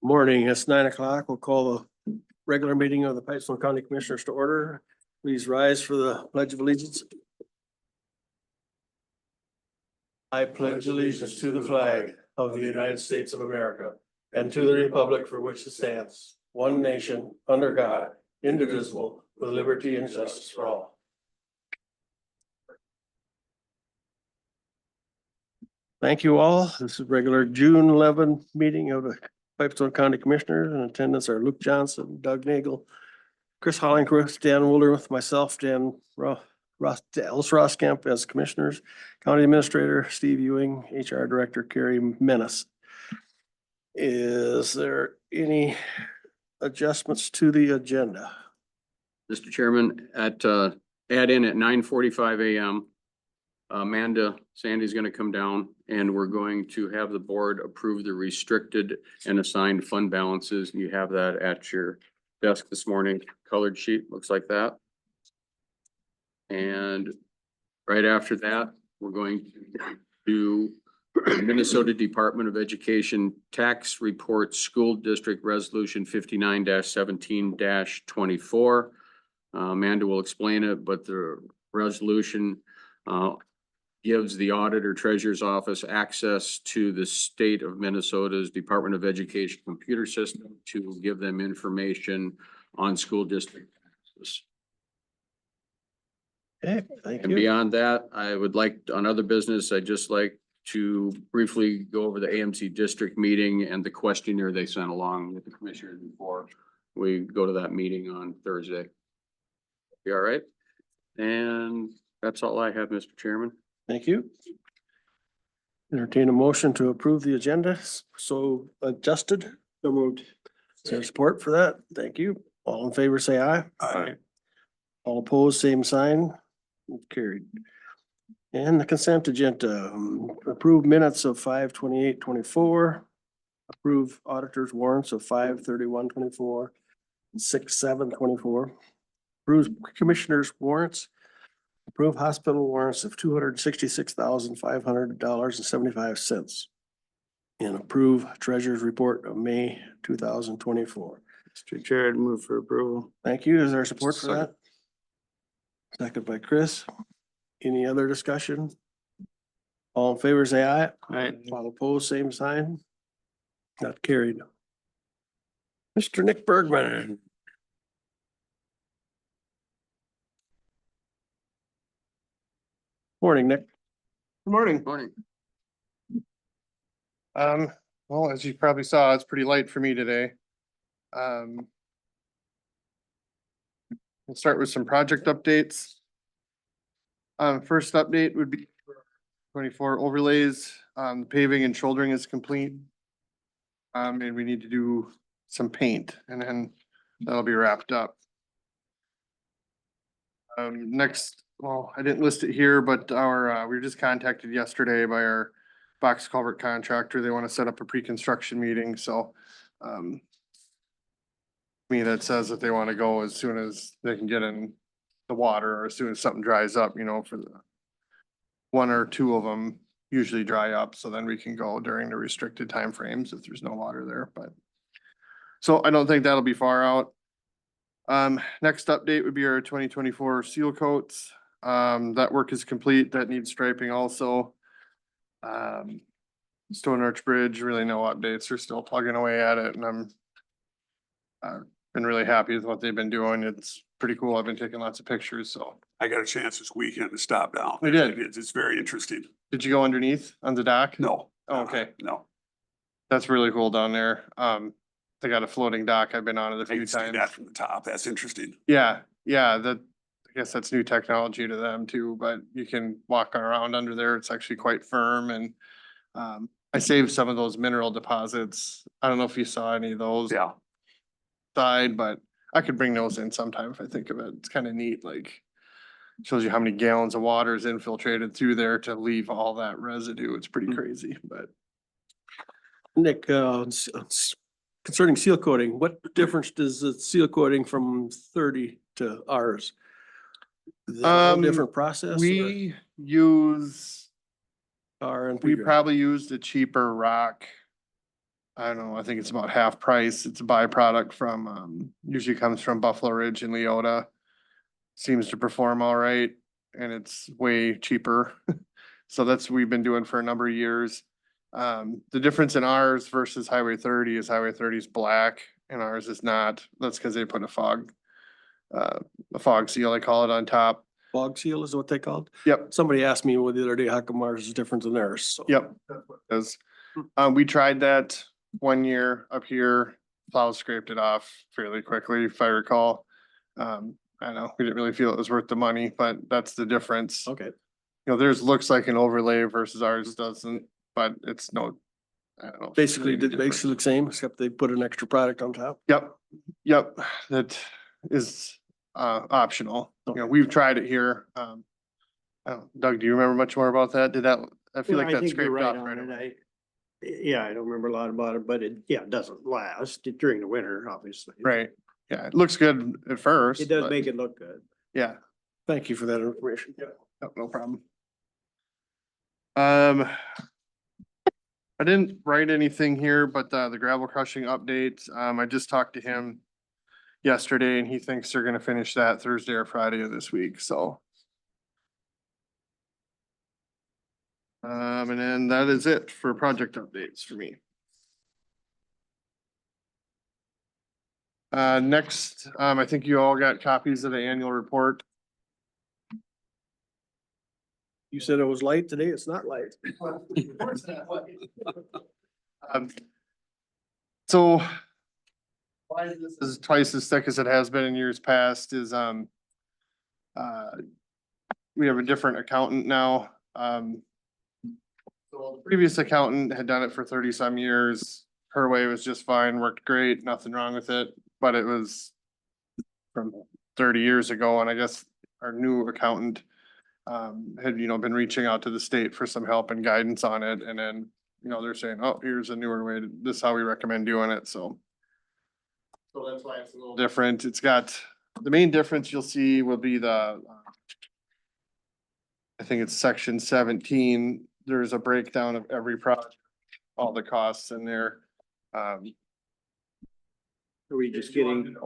Morning, it's 9 o'clock. We'll call the regular meeting of the Pipestone County Commissioners to order. Please rise for the Pledge of Allegiance. I pledge allegiance to the flag of the United States of America and to the republic for which it stands, one nation, under God, indivisible, with liberty and justice for all. Thank you all. This is regular June 11 meeting of the Pipestone County Commissioners. In attendance are Luke Johnson, Doug Nagel, Chris Hollingworth, Dan Woolder, myself, Alice Roskamp as commissioners, County Administrator Steve Ewing, HR Director Carrie Menace. Is there any adjustments to the agenda? Mr. Chairman, add in at 9:45 a.m. Amanda Sandy's going to come down and we're going to have the board approve the restricted and assigned fund balances. You have that at your desk this morning. Colored sheet looks like that. And right after that, we're going to do the Minnesota Department of Education Tax Report School District Resolution 59-17-24. Amanda will explain it, but the resolution gives the auditor treasurer's office access to the state of Minnesota's Department of Education computer system to give them information on school district taxes. Okay, thank you. And beyond that, I would like, on other business, I'd just like to briefly go over the AMC district meeting and the questionnaire they sent along with the commissioners before we go to that meeting on Thursday. Be all right? And that's all I have, Mr. Chairman. Thank you. Entertain a motion to approve the agenda, so adjusted. So moved. Is there support for that? Thank you. All in favor, say aye. Aye. All opposed, same sign. Carried. And the consent agenda, approve minutes of 5/28/24. Approve auditors warrants of 5/31/24 and 6/7/24. Approve commissioners warrants. Approve hospital warrants of $266,500.75. And approve treasurer's report of May 2024. Mr. Chair, I'd move for approval. Thank you. Is there support for that? Second by Chris. Any other discussion? All in favor, say aye. Aye. All opposed, same sign. Not carried. Mr. Nick Bergman. Morning, Nick. Good morning. Morning. Well, as you probably saw, it's pretty light for me today. We'll start with some project updates. First update would be 24 overlays. Paving and shouldering is complete. And we need to do some paint and then that'll be wrapped up. Next, well, I didn't list it here, but we were just contacted yesterday by our box culvert contractor. They want to set up a pre-construction meeting, so me, that says that they want to go as soon as they can get in the water or as soon as something dries up, you know, for the one or two of them usually dry up, so then we can go during the restricted timeframes if there's no water there, but so I don't think that'll be far out. Next update would be our 2024 seal coats. That work is complete. That needs striping also. Stone Arch Bridge, really no updates. They're still plugging away at it and I've been really happy with what they've been doing. It's pretty cool. I've been taking lots of pictures, so. I got a chance this weekend to stop down. We did. It's very interesting. Did you go underneath on the dock? No. Oh, okay. No. That's really cool down there. They got a floating dock. I've been on it a I few can see times. that from the top. That's interesting. Yeah, I guess that's new technology to them too, but you can walk around under there. It's actually quite firm and I saved some of those mineral deposits. I don't know if you saw any of those. Yeah. Side, but I could bring those in sometime if I think of it. It's kind of neat, like shows you how many gallons of water is infiltrated through there to leave all that residue. It's pretty crazy, but. Nick, concerning seal coating, what difference does the seal coating from 30 to ours? Is that a whole different process? We use, or? we probably used a cheaper rock I don't know, I think it's about half price. It's a byproduct from, usually comes from Buffalo Ridge and Leota. Seems to perform all right and it's way cheaper. So that's what we've been doing for a number of years. The difference in ours versus Highway 30 is Highway 30 is black and ours is not. That's because they put a fog seal, I call it, on top. Fog seal is what they called. Yep, Somebody asked me the other day, how come ours is different than theirs? So. yep. That's we tried that one year up here, plows scraped it off fairly quickly, if I recall. I don't know, we didn't really feel it was worth the money, but that's the difference. Okay. You know, theirs looks like an overlay versus ours doesn't, but it's no, I don't know. Basically, did basically the same, except they put an extra product on top. Yep, yep, that is optional. You know, we've tried it here. I don't, Doug, do you remember much more about that? Did that, I feel like I that think you're scraped right off on right it. away. Yeah, I don't remember a lot about it, but it, yeah, it doesn't last during the winter, obviously. Right, yeah, it looks good at first. It does but make it look good. Yeah, Thank you for that information. no problem. I didn't write anything here, but the gravel crushing update, I just talked to him yesterday and he thinks they're gonna finish that Thursday or Friday of this week, so. And then that is it for project updates for me. Next, I think you all got copies of the annual report. You said it was light today. It's not light. Um, So why this is twice as thick as it has been in years past is, we have a different accountant now. So the previous accountant had done it for 30 some years. Her way was just fine, worked great, nothing wrong with it, but it was from 30 years ago, and I guess our new accountant had, been reaching out to the state for some help and guidance on it, and then, they're saying, oh, here's a newer way, this is how we recommend doing it, so. So that's why it's a little different. It's got, the main difference you'll see will be the, I think it's section 17, there's a breakdown of every project, all the costs in there. Are we just getting,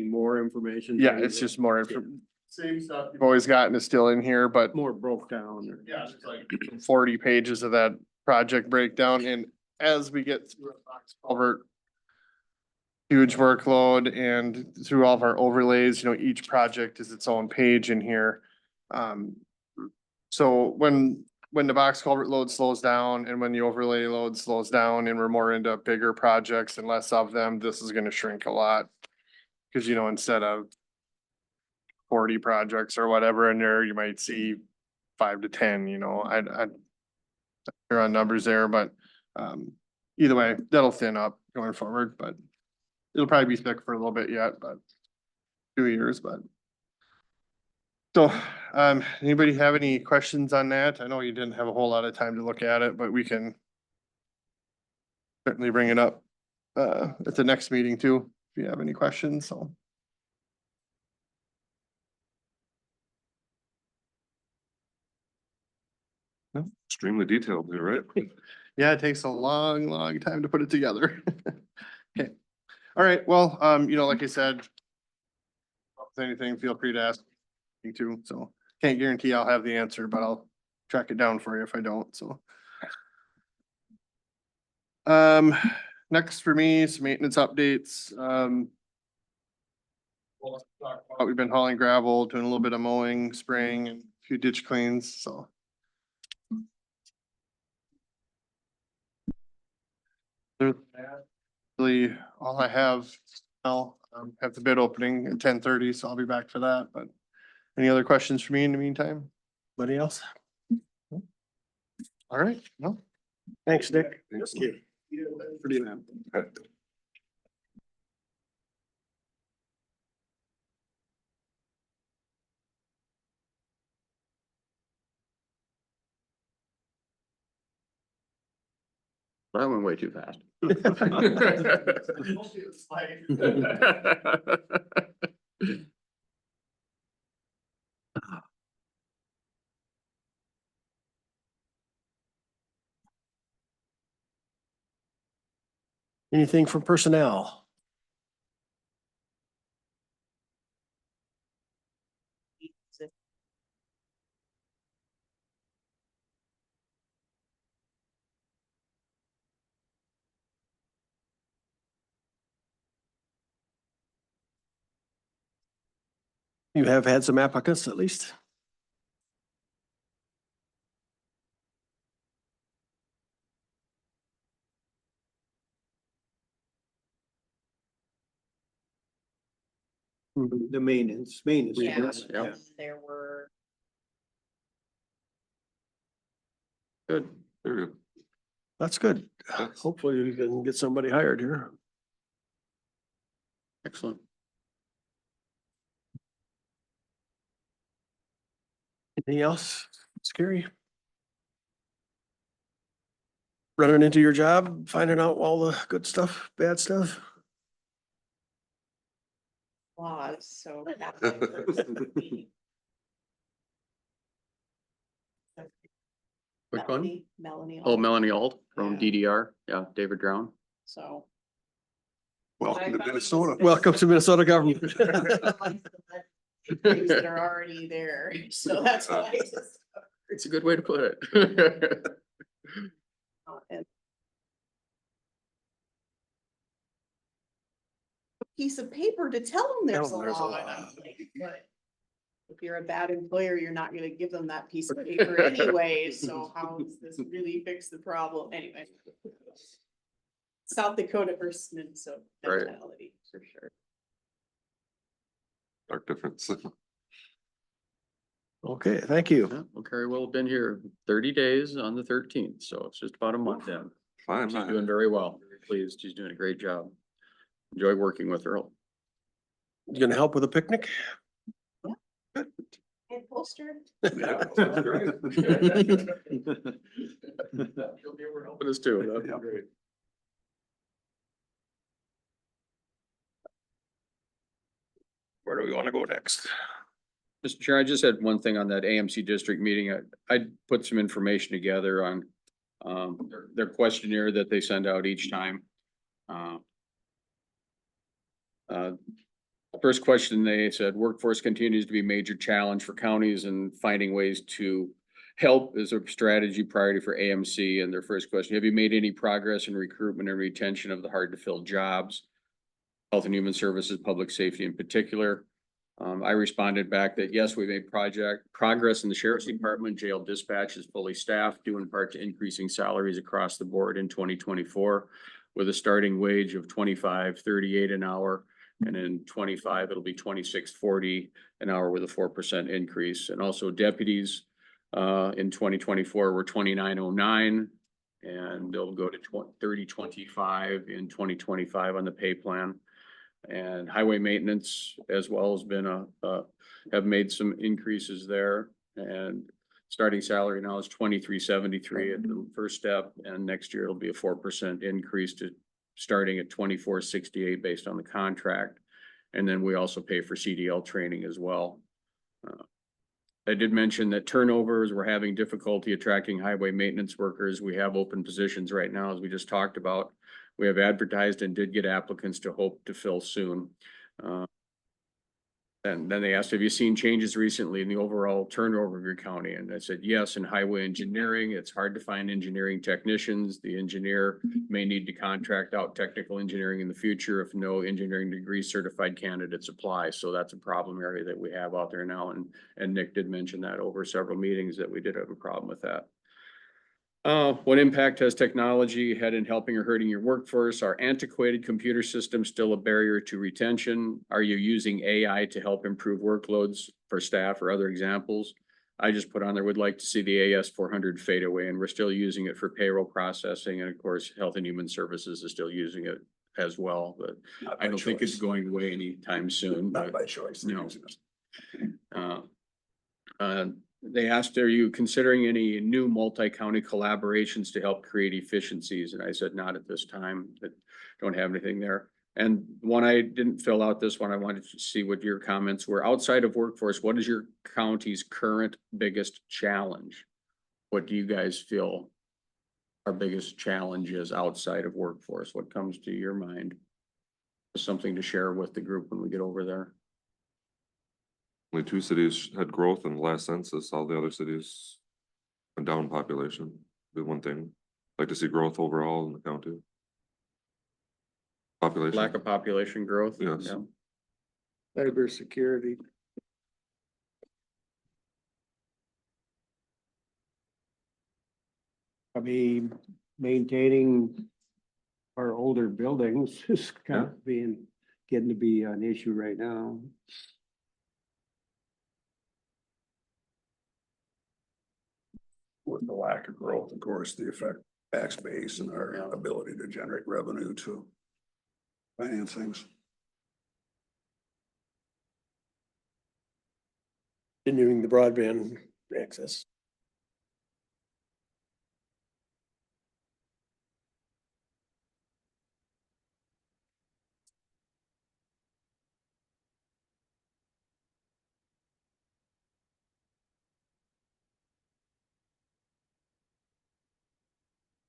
more information? Yeah, it's just more same stuff you've always gotten is still in here, but More broke down or. yeah, it's like 40 pages of that project breakdown, and as we get through a box culvert huge workload and through all of our overlays, each project is its own page in here. So when the box culvert load slows down and when the overlay load slows down and we're more into bigger projects and less of them, this is gonna shrink a lot. Cause instead of 40 projects or whatever in there, you might see 5 to 10, they're on numbers there, but either way, that'll thin up going forward, but it'll probably be thick for a little bit yet, but 2 years, but. So, anybody have any questions on that? I know you didn't have a whole lot of time to look at it, but we can certainly bring it up at the next meeting too, if you have any questions, so. Extremely detailed there, right? Yeah, it takes a long, long time to put it together. Okay, all right, well, like I said, if there's anything, feel free to ask me too, so can't guarantee I'll have the answer, but I'll track it down for you if I don't, so. Next for me, some maintenance updates, we've been hauling gravel, doing a little bit of mowing, spraying, and a few ditch cleans, so. Really, all I have now, have the bid opening at 10:30, so I'll be back for that, but any other questions for me in the meantime? Anybody else? All right, no. Thanks, Dick. Thanks. Pretty man. That went way too fast. Anything from personnel? You have had some applicants at least? The maintenance. Yeah. Yeah. There were, Good. Very good. That's good. That's- Hopefully we can get somebody hired here. Excellent. Anything else? Scary? Running into your job, finding out all the good stuff, bad stuff? was, so. Which one? Melanie. Oh, Alt, Melanie Alt from Yeah. DDR. Yeah, David Drown. So. Welcome to Minnesota. Welcome to Minnesota government. Things that are already there, so that's why. I just- It's a good way to put it. and a piece of paper to tell them there's a Tell 'em there's a law. And law. I'm like, but if you're a bad employer, you're not gonna give them that piece of paper anyway, so how does this really fix the problem anyway? South Dakota versus Minnesota Right. mentality, for sure. Dark difference. Okay, thank you. Yeah, well, Carrie will have been here 30 days on the 13th, so it's just about a month in. Fine. She's doing very well. Very pleased. She's doing a great job. Enjoy working with her. You gonna help with a picnic? And poster. She'll be over helping us too. That'd be great. Where do we want to go next? Mr. Chair, I just had one thing on that AMC district meeting. I put some information together on their questionnaire that they send out each time. First question, they said workforce continues to be a major challenge for counties and finding ways to help is a strategy priority for AMC. And their first question, have you made any progress in recruitment and retention of the hard to fill jobs? Health and Human Services, public safety in particular. I responded back that yes, we made progress in the sheriff's department. Jail dispatch is fully staffed, due in part to increasing salaries across the board in 2024 with a starting wage of $25.38 an hour. And in 25, it'll be $26.40 an hour with a 4% increase. And also deputies in 2024 were $29.09 and they'll go to $30.25 in 2025 on the pay plan. And highway maintenance as well has been have made some increases there. And starting salary now is $23.73 at the first step, and next year it'll be a 4% increase to starting at $24.68 based on the contract. And then we also pay for CDL training as well. I did mention that turnovers, we're having difficulty attracting highway maintenance workers. We have open positions right now, as we just talked about. We have advertised and did get applicants to hope to fill soon. And then they asked, have you seen changes recently in the overall turnover of your county? And I said, yes, in highway engineering, it's hard to find engineering technicians. The engineer may need to contract out technical engineering in the future if no engineering degree certified candidates apply. So that's a problem area that we have out there now. And Nick did mention that over several meetings that we did have a problem with that. What impact has technology had in helping or hurting your workforce? Are antiquated computer systems still a barrier to retention? Are you using AI to help improve workloads for staff or other examples? I just put on there, would like to see the AS 400 fade away, and we're still using it for payroll processing. And of course, Health and Human Services is still using it as well, but I don't think it's going away anytime soon. Not by choice. No. They asked, are you considering any new multi-county collaborations to help create efficiencies? And I said, not at this time, but don't have anything there. And one, I didn't fill out this one. I wanted to see what your comments were. Outside of workforce, what is your county's current biggest challenge? What do you guys feel our biggest challenge is outside of workforce? What comes to your mind? Something to share with the group when we get over there. Only two cities had growth in the last census, all the other cities went down in population, be one thing. Like to see growth overall in the county. Population. Lack of population growth? Yes. Yeah. Cybersecurity. I mean, maintaining our older buildings is kind of getting to be an issue right now. With the lack of growth, of course, the effect tax base and our ability to generate revenue to finance things. Continuing the broadband access.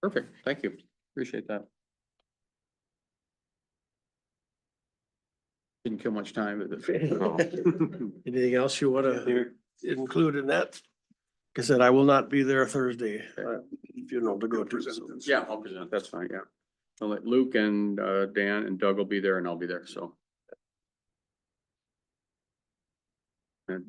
Perfect. Thank you. Appreciate that. Didn't kill much time with it. Anything else you wanna include in that? Like I said, I will not be there Thursday, funeral to go to. So. Yeah, I'll present. That's fine. Yeah. I'll let Luke and Dan and Doug will be there and I'll be there. So. And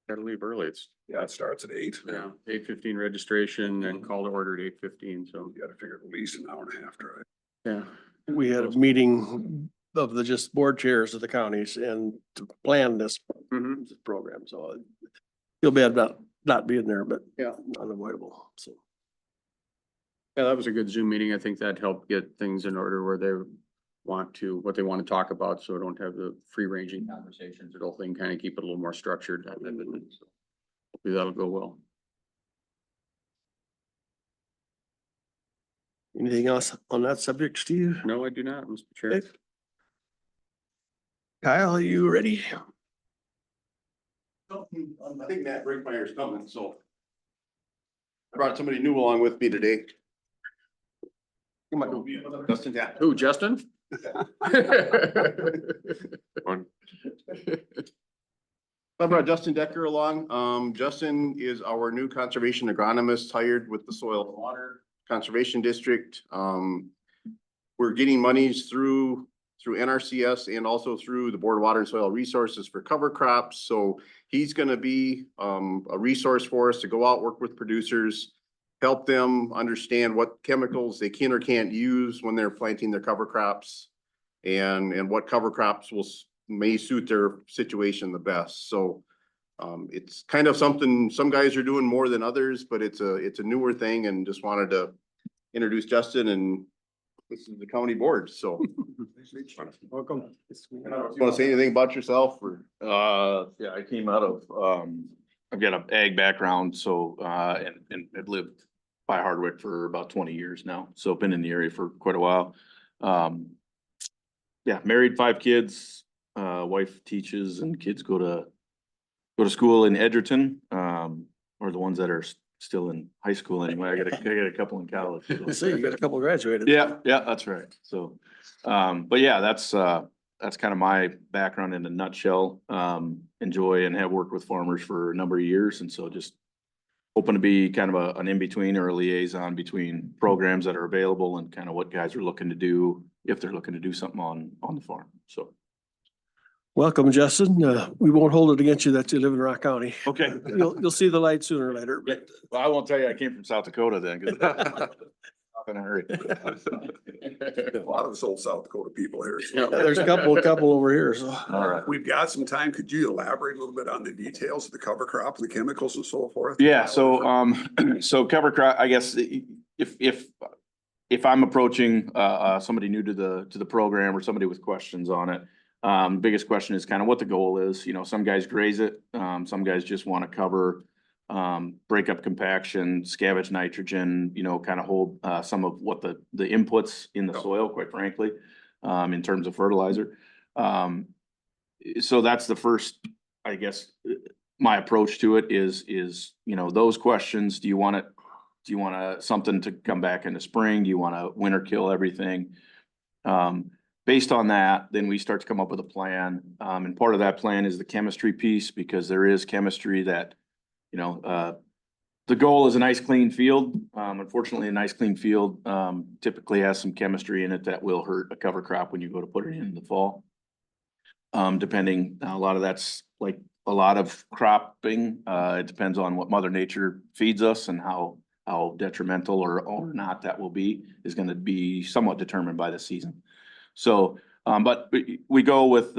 gotta leave early. It's, Yeah, it starts at 8. yeah, 8:15 registration and call to order at 8:15. So, You gotta figure at least an hour and a half drive. yeah. We had a meeting of the just board chairs of the counties and to plan this Mhm. program, so feel bad about not being there, but Yeah. unavoidable, so. Yeah, that was a good Zoom meeting. I think that helped get things in order where they want to, what they want to talk about, so don't have the free ranging conversations. It'll thing kind of keep it a little more structured. So hopefully that'll go well. Anything else on that subject, Steve? No, I do not, Mr. Chair. Okay. Kyle, are you ready? I think Matt Brinkmeyer's coming, so. I brought somebody new along with me today. Justin, yeah. Who, Justin? One. I brought Justin Decker along. Justin is our new conservation agronomist hired with the Soil and Water Conservation District. We're getting monies through NRCS and also through the Board of Water and Soil Resources for cover crops. So he's gonna be a resource for us to go out, work with producers, help them understand what chemicals they can or can't use when they're planting their cover crops and what cover crops may suit their situation the best. So it's kind of something some guys are doing more than others, but it's a newer thing, and just wanted to introduce Justin, and this is the county board, so. Welcome. You wanna say anything about yourself or? Yeah, I came out of, I've got an ag background, so, and I've lived by Hardwick for about 20 years now, so been in the area for quite a while. Yeah, married, 5 kids, wife teaches and kids go to school in Edgerton, or the ones that are still in high school anyway. I got a couple in college. so. Let's see, you got a couple graduated. Yeah, that's right. So, but yeah, that's kind of my background in a nutshell. Enjoy and have worked with farmers for a number of years. And so just hoping to be kind of an in-between or a liaison between programs that are available and kind of what guys are looking to do if they're looking to do something on the farm. So. Welcome, Justin. We won't hold it against you that you live in Rock County. Okay. You'll see the light sooner or later. but- Well, I won't tell you I came from South Dakota then. 'Cause in a hurry. A lot of us old South Dakota people here. Yeah, there's a couple over here, so. All right. We've got some time. Could you elaborate a little bit on the details of the cover crop, the chemicals and so forth? Yeah, so, so cover crop, I guess, if I'm approaching, somebody new to the program or somebody with questions on it, biggest question is kind of what the goal is. You know, some guys graze it, some guys just want to cover, break up compaction, scavenge nitrogen, you know, kind of hold, some of what the inputs in the soil, quite frankly, in terms of fertilizer. So that's the first, I guess, my approach to it is, you know, those questions. Do you want it Do you want something to come back in the spring? Do you want to winter kill everything? Based on that, then we start to come up with a plan. And part of that plan is the chemistry piece, because there is chemistry that, the goal is a nice clean field. Unfortunately, a nice clean field, typically has some chemistry in it that will hurt a cover crop when you go to put it in the fall. Depending, a lot of that's like a lot of cropping. It depends on what Mother Nature feeds us and how detrimental or not that will be, is gonna be somewhat determined by the season. So, but we go with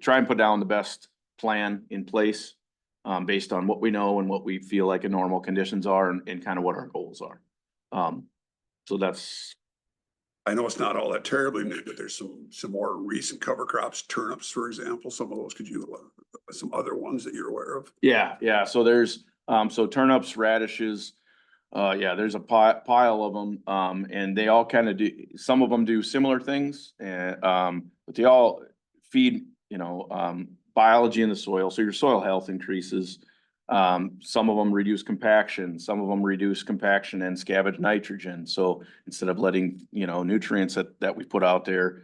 try and put down the best plan in place, based on what we know and what we feel like a normal conditions are and kind of what our goals are. So that's, I know it's not all that terribly new, but there's some more recent cover crops, turnips, for example. Some of those some other ones that you're aware of. yeah. So there's, so turnips, radishes, there's a pile of them. And they all kind of do, some of them do similar things and, but they all feed, biology in the soil. So your soil health increases. Some of them reduce compaction, some of them reduce compaction and scavenge nitrogen. So instead of letting, nutrients that we put out there,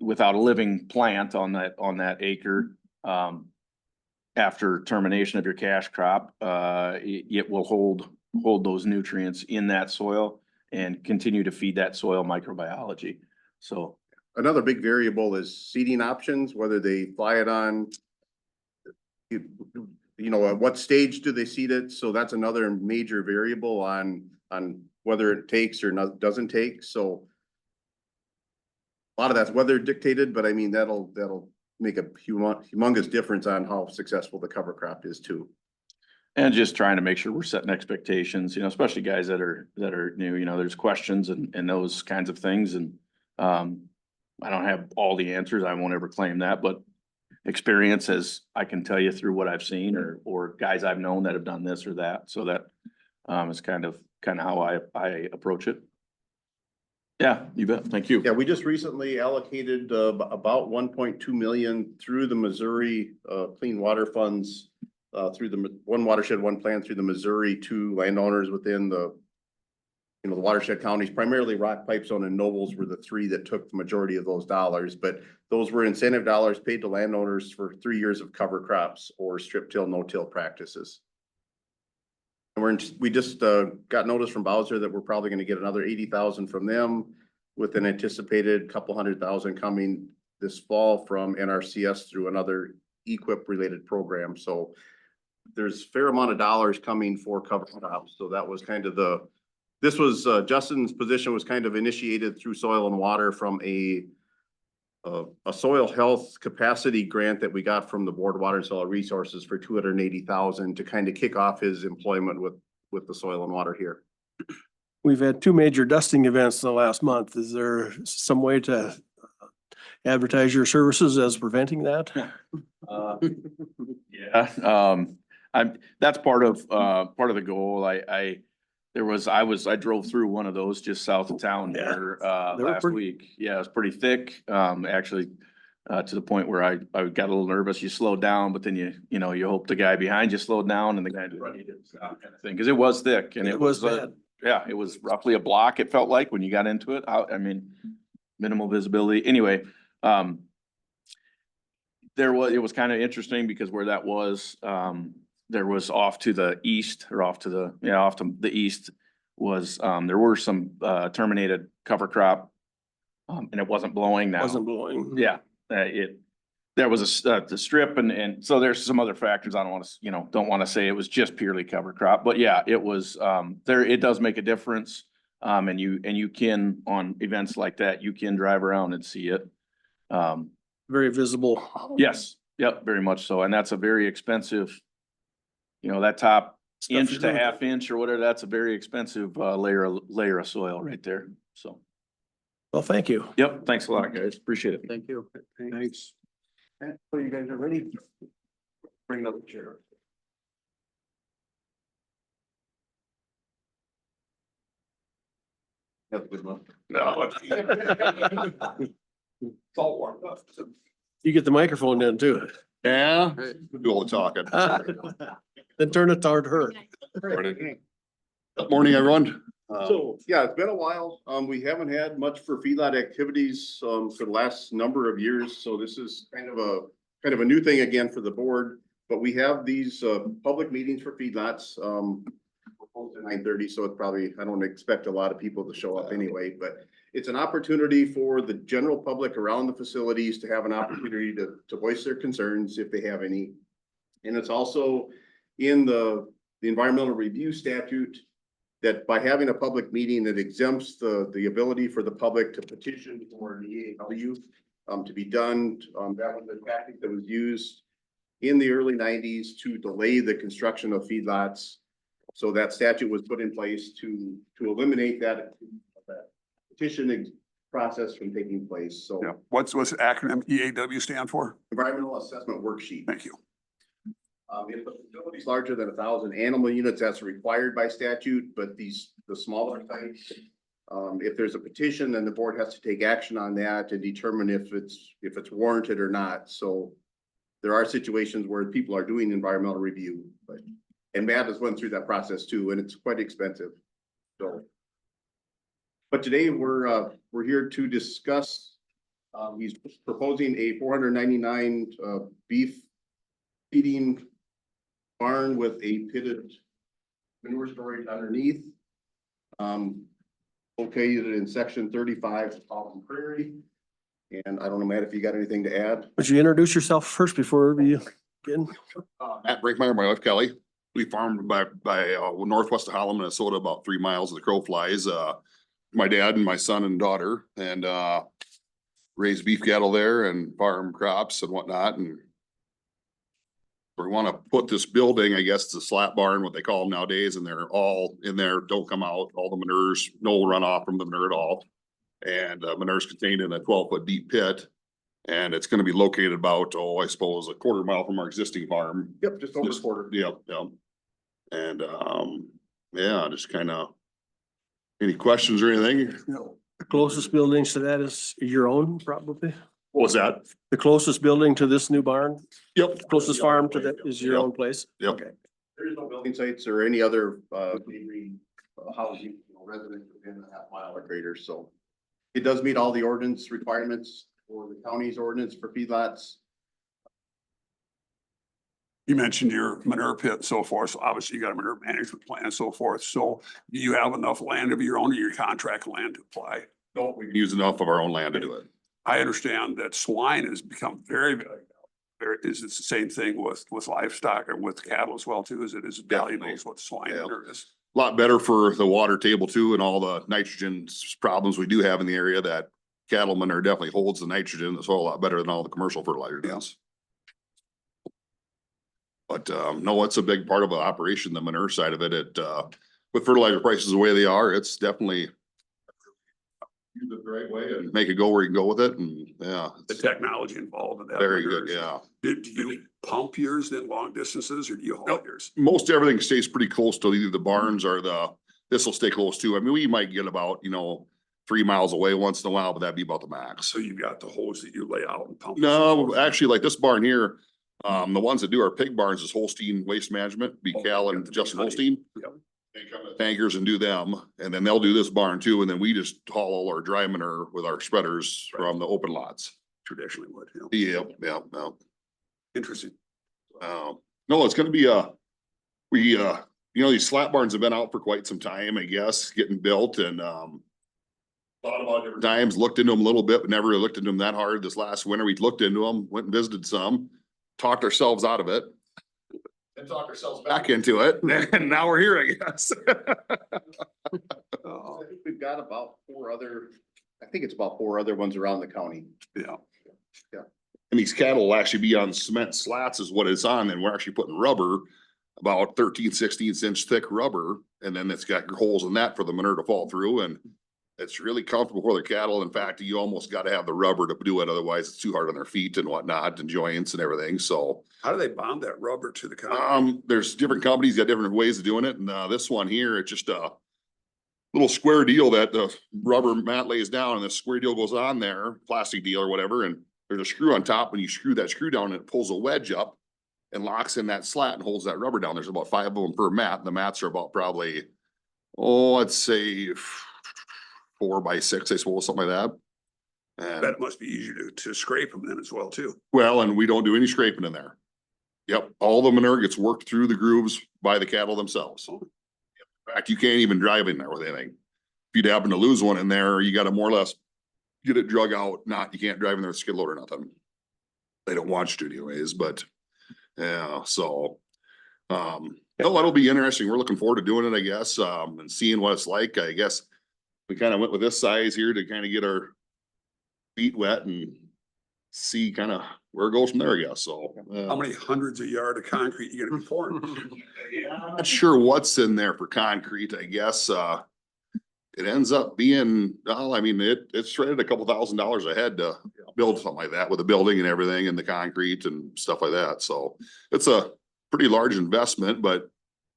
without a living plant on that acre, after termination of your cash crop, it will hold those nutrients in that soil and continue to feed that soil microbiology. So Another big variable is seeding options, whether they fly it on, at what stage do they seed it? So that's another major variable on whether it takes or not, doesn't take. So a lot of that's weather dictated, but I mean, that'll make a humongous difference on how successful the cover crop is too. and just trying to make sure we're setting expectations, especially guys that are new, there's questions and those kinds of things. And I don't have all the answers. I won't ever claim that, but experience, as I can tell you through what I've seen or guys I've known that have done this or that. So that is kind of how I approach it. Yeah, you bet. Thank you. Yeah, we just recently allocated about 1.2 million through the Missouri Clean Water Funds, through the One Watershed, One Plan through the Missouri to landowners within the watershed counties. Primarily Rock, Pipestone, and Nobles were the three that took the majority of those dollars, but those were incentive dollars paid to landowners for 3 years of cover crops or strip till, no-till practices. And we just got notice from Bowser that we're probably gonna get another 80,000 from them, with an anticipated couple $100,000 coming this fall from NRCS through another EQIP related program. So there's a fair amount of dollars coming for cover crops. So that was kind of this was Justin's position was kind of initiated through Soil and Water from a soil health capacity grant that we got from the Board of Water and Soil Resources for 280,000 to kind of kick off his employment with the Soil and Water here. We've had 2 major dusting events in the last month. Is there some way to advertise your services as preventing that? Yeah, that's part of the goal. I drove through one of those just south of town here, last week. Yeah, it was pretty thick. Actually, to the point where I got a little nervous. You slowed down, but then you hope the guy behind you slowed down and the guy didn't stop, kind of thing. Cause it was thick and it was bad. Yeah, it was roughly a block. It felt like when you got into it, I mean, minimal visibility. Anyway, it was kind of interesting because where that was, there was off to the east or off to the east was, there were some, terminated cover crop. And it wasn't blowing now. Wasn't blowing. Yeah, there was the strip and so there's some other factors. I don't want to say it was just purely cover crop, but yeah, it was, it does make a difference. And you can, on events like that, you can drive around and see it. Very visible. Yes, yep, very much so. And that's a very expensive, that top Stuff inch you're to doing. half inch or whatever, that's a very expensive, layer of soil right there. So, Well, thank you. yep, thanks a lot, guys. Appreciate it. Thank you. Thanks. So you guys are ready? Bring another chair. Have a good one. No. It's all warmed up. You get the microphone then too. Yeah. Do all the talking. Then turn it toward her. Morning, everyone. So, yeah, it's been a while. We haven't had much for feedlot activities, for the last number of years. So this is kind of a new thing again for the board. But we have these, public meetings for feedlots, at 9:30, so it's probably, I don't expect a lot of people to show up anyway, but it's an opportunity for the general public around the facilities to have an opportunity to voice their concerns if they have any. And it's also in the environmental review statute that by having a public meeting that exempts the ability for the public to petition for an EAW to be done. That was the tactic that was used in the early 90s to delay the construction of feedlots. So that statute was put in place to eliminate that petitioning process from taking place. So Yeah, what's the acronym EAW stand for? environmental assessment worksheet. Thank you. If the facility is larger than 1,000 animal units, that's required by statute, but the smaller sites, if there's a petition, then the board has to take action on that and determine if it's warranted or not. So there are situations where people are doing environmental review, and Matt has went through that process too, and it's quite expensive. So, but today we're here to discuss. He's proposing a 499 beef feeding barn with a pitted manure storage underneath. Located in section 35 of Alton Prairie. And I don't know, Matt, if you got anything to add? Would you introduce yourself first before you begin? Matt Brinkmeyer, my wife Kelly. We farmed by northwest of Holland, Minnesota, about 3 miles of the crow flies. My dad and my son and daughter, and raised beef cattle there and farm crops and whatnot. And we want to put this building, I guess it's a slat barn, what they call them nowadays, and they're all in there, don't come out, all the manures, no runoff from the manure at all. And manure is contained in a 12-foot deep pit. And it's going to be located about, I suppose, a quarter mile from our existing farm. Yep, just over a quarter. Yep. And yeah, just kind of, any questions or anything? No. The closest buildings to that is your own, probably. What was that? The closest building to this new barn, Yep. closest farm to that is your Yep. own place? Yep. Okay. There is no building sites or any other housing, residents within a half mile or greater, so. It does meet all the ordinance requirements for the county's ordinance for feedlots. You mentioned your manure pit and so forth. So obviously you got a manure management plan and so forth. So do you have enough land of your own or your contract land to apply? No, we can use enough of our own land to do it. I understand that swine has become very valuable. Is it the same thing with livestock or with cattle as well too? Is it as valuable as what swine Yeah. manure is? A lot better for the water table too, and all the nitrogen problems we do have in the area. That cattle manure definitely holds the nitrogen in the soil a lot better than all the commercial fertilizer does. But no, it's a big part of the operation, the manure side of it. With fertilizer prices the way they are, it's definitely use it the right way and make it go where you can go with it. And yeah, The technology involved in that. very manure good. is- Yeah. Do you pump yours then long distances or do you haul Nope. yours? Most everything stays pretty close to either the barns or this will stay close too. I mean, we might get about, 3 miles away once in a while, but that'd be about the max. So you've got the hose that you lay out and pump. No, actually, like this barn here, the ones that do our pig barns is Holstein Waste Management, Cal and Justin Holstein. Yep. They come to tankers and do them, and then they'll do this barn too, and then we just haul all our dry manure with our spreaders from the open lots. Traditionally would, Yep. Interesting. No, it's gonna be these slat barns have been out for quite some time, I guess, getting built and thought about different times, looked into them a little bit, but never really looked into them that hard. This last winter, we looked into them, went and visited some, talked ourselves out of it. And talked ourselves back into it, and now we're here, I guess. I think we've got about 4 other, I think it's about 4 other ones around the county. Yeah. And these cattle will actually be on cement slats is what it's on, and we're actually putting rubber, about 13/16 thick rubber, and then it's got holes in that for the manure to fall through, and it's really comfortable for the cattle. In fact, you almost gotta have the rubber to do it, otherwise it's too hard on their feet and whatnot, and joints and everything, so. How do they bond that rubber to the concrete? There's different companies got different ways of doing it, and this one here, it's just a little square deal that the rubber mat lays down, and the square deal goes on there, plastic deal or whatever, and there's a screw on top. When you screw that screw down, it pulls a wedge up and locks in that slat and holds that rubber down. There's about 5 of them per mat. The mats are about probably, oh, I'd say 4x6, I suppose, something like that. Bet And it must be easier to scrape them then as well too. well, and we don't do any scraping in there. Yep, all the manure gets worked through the grooves by the cattle themselves. In fact, you can't even drive in there with anything. If you'd happen to lose one in there, you gotta more or less get it drug out, you can't drive in there with a skid loader or nothing. They don't want you to anyways, but, yeah, so. No, that'll be interesting. We're looking forward to doing it, I guess, and seeing what it's like. I guess we kind of went with this size here to kind of get our feet wet and see kind of where it goes from there, I guess, so. How many hundreds of yard of concrete you gonna be pouring? Not sure what's in there for concrete, I guess, it ends up being, well, I mean, it's rated a couple $1,000s a head to build something like that with the building and everything and the concrete and stuff like that, so it's a pretty large investment, but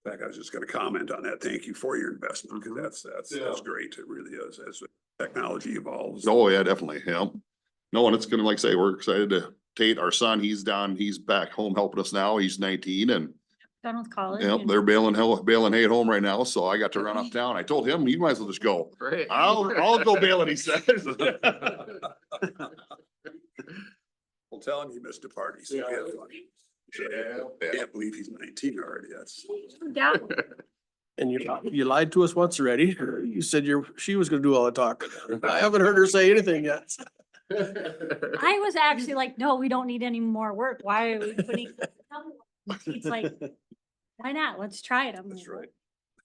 In fact, I was just gonna comment on that. Thank you for your investment, because that's great. It really is, as technology evolves. oh, yeah, definitely, yeah. No, and it's gonna, like I say, we're excited to, Tate, our son, he's back home helping us now, he's 19 and Done with college. yep, they're baling hay at home right now, so I got to run uptown. I told him, you might as well just go. Great. I'll go bail it, he says. Well, tell him he missed a party. So he had fun. Yeah. Can't believe he's 19 already. That's. Yeah. And you lied to us once already. You said she was gonna do all the talking. I haven't heard her say anything yet. I was actually like, no, we don't need any more work. Why are we putting? It's like, why not? Let's try it. I'm That's like, right.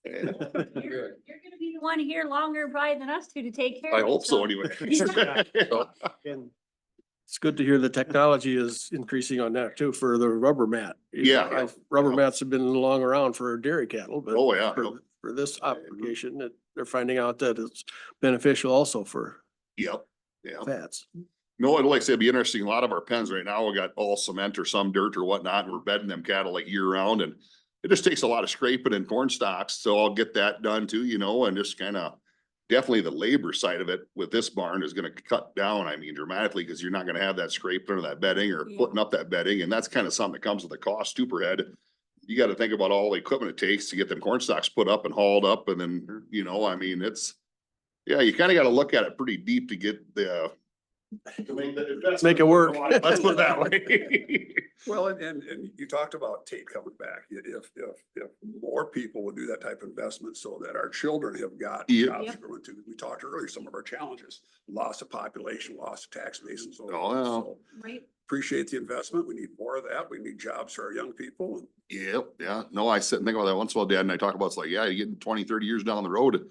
You're gonna be the one here longer probably than us two to take care of I it. hope so anyway. And It's good to hear the technology is increasing on that too for the rubber mat. Yeah. Rubber mats have been long around for dairy cattle, but Oh, yeah. for this application, they're finding out that it's beneficial also for Yep, yeah. fats. No, it'll like I said, be interesting. A lot of our pens right now, we got all cement or some dirt or whatnot, and we're bedding them cattle like year round, and it just takes a lot of scraping and corn stalks, so I'll get that done too, and just kind of definitely the labor side of it with this barn is gonna cut down, I mean, dramatically, because you're not gonna have that scraping or that bedding or Yeah. putting up that bedding, and that's kind of something that comes with the cost too per head. You gotta think about all the equipment it takes to get them corn stalks put up and hauled up, and then, I mean, yeah, you kind of gotta look at it pretty deep to get the. To Make it work. Let's put it that way. Well, and you talked about Tate coming back. If more people would do that type of investment so that our children have got Yeah. jobs to Yep. go into. We talked earlier, some of our challenges, loss of population, loss of tax base and so Oh, on. yeah. So Right. appreciate the investment. We need more of that. We need jobs for our young people. And Yep, yeah, no, I sit and think about that once in a while, Dad, and I talk about, it's like, yeah, you get 20, 30 years down the road.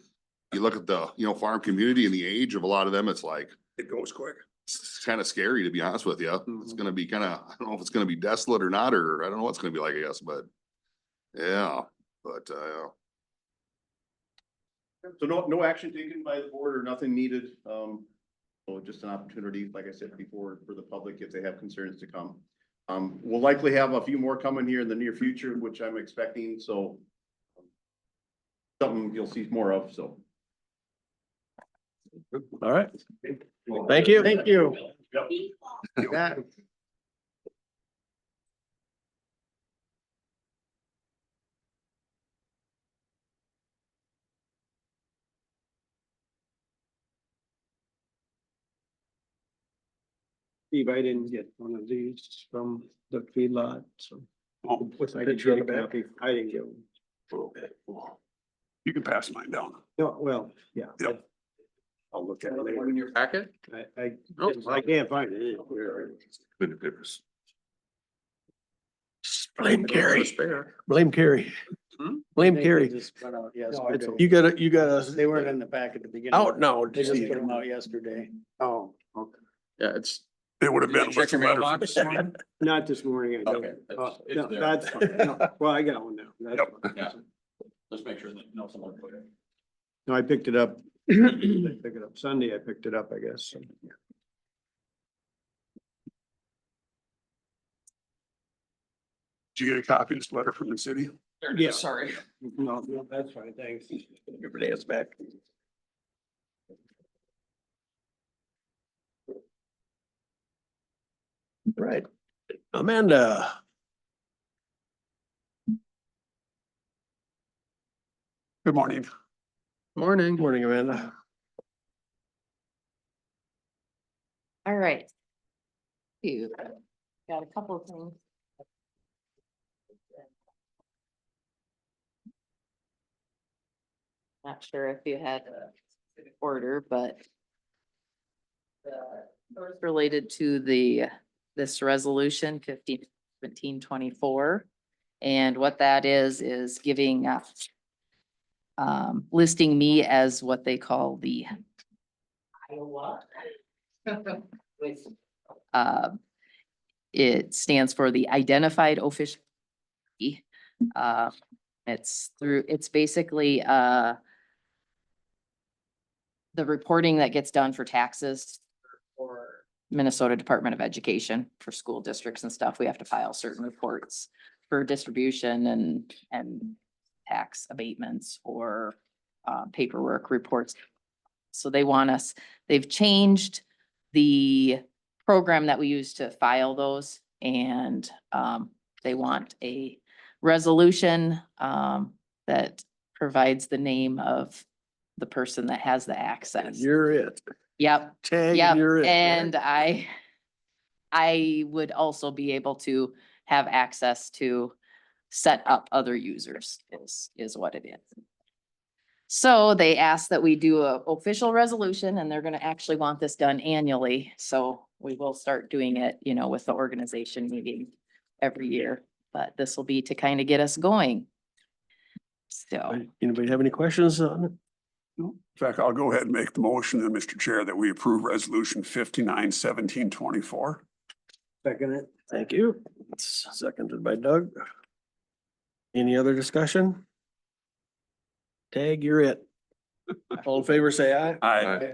You look at the, farm community and the age of a lot of them, it's like, it goes quick. it's kind of scary, to be honest with you. It's gonna be kind of, I don't know if it's gonna be desolate or not, or I don't know what it's gonna be like, I guess, but. Yeah, but, So no action taken by the board or nothing needed. So just an opportunity, like I said before, for the public, if they have concerns to come. We'll likely have a few more coming here in the near future, which I'm expecting, so. Something you'll see more of, so. All right. Thank you. thank you. Yep. Steve, I didn't get one of these from the feedlot, so. Oh, I didn't get a copy. I didn't get one. you can pass mine down. No, well, yeah. Yep. I'll look at it One in later. your packet? I can't find it. Many papers. Blame Carrie. Spare. Blame Carrie. Hmm? Blame They Carrie. just went out You yesterday. gotta, They weren't in the pack at the beginning. out now. They just put them out yesterday. Oh, okay. Yeah, it's. It would have Did you been. check your mailbox this morning? Not this morning, I don't. Okay, Oh, it's no, there. that's fine. No, well, I got one now. That's Yep. fine. Yeah. Let's make sure that, someone put it. No, I picked it up. I picked it up Sunday. I picked it up, I guess. So, yeah. Did you get a copy of this letter from the city? Yeah. Sorry. No, that's fine. Thanks. Every day is back. Right. Amanda. Good morning. Morning. Morning, Amanda. All right. You got a couple of things. Not sure if you had a order, but first related to this resolution 1724. And what that is giving listing me as what they call the Iowa. Uh, It stands for the Identified Official. It's basically, the reporting that gets done for taxes for Minnesota Department of Education for school districts and stuff. We have to file certain reports for distribution and tax abatements or paperwork reports. So they've changed the program that we use to file those, and they want a resolution that provides the name of the person that has the access. You're it. Yep, Tag, yep, you're it. and I would also be able to have access to set up other users is what it is. So they asked that we do a official resolution, and they're gonna actually want this done annually. So we will start doing it, with the organization meeting every year, but this will be to kind of get us going. So, Anybody have any questions on it? In fact, I'll go ahead and make the motion, then, Mr. Chair, that we approve resolution 59-1724. Second it. Thank you. It's seconded by Doug. Any other discussion? Tag, you're it. All in favor, say aye. Aye.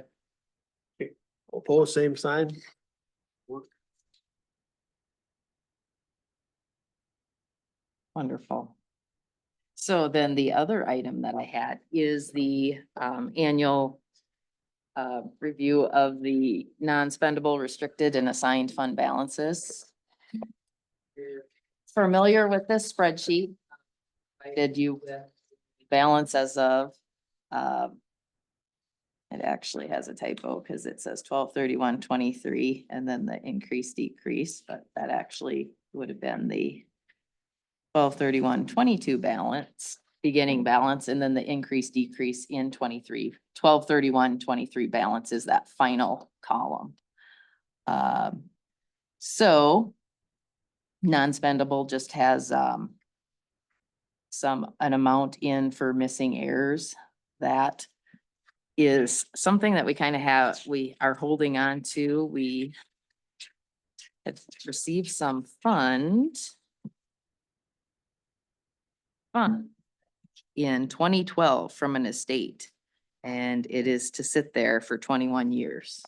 Opposed, same sign. wonderful. So then the other item that I had is the annual review of the non-spendable, restricted and assigned fund balances. Familiar with this spreadsheet? Did you balance as of, it actually has a typo because it says 12/31/23 and then the increase decrease, but that actually would have been the 12/31/22 balance, beginning balance, and then the increase decrease in 23. 12/31/23 balance is that final column. So non-spendable just has an amount in for missing errors. That is something that we kind of we are holding on to. We have received some fund in 2012 from an estate, and it is to sit there for 21 years.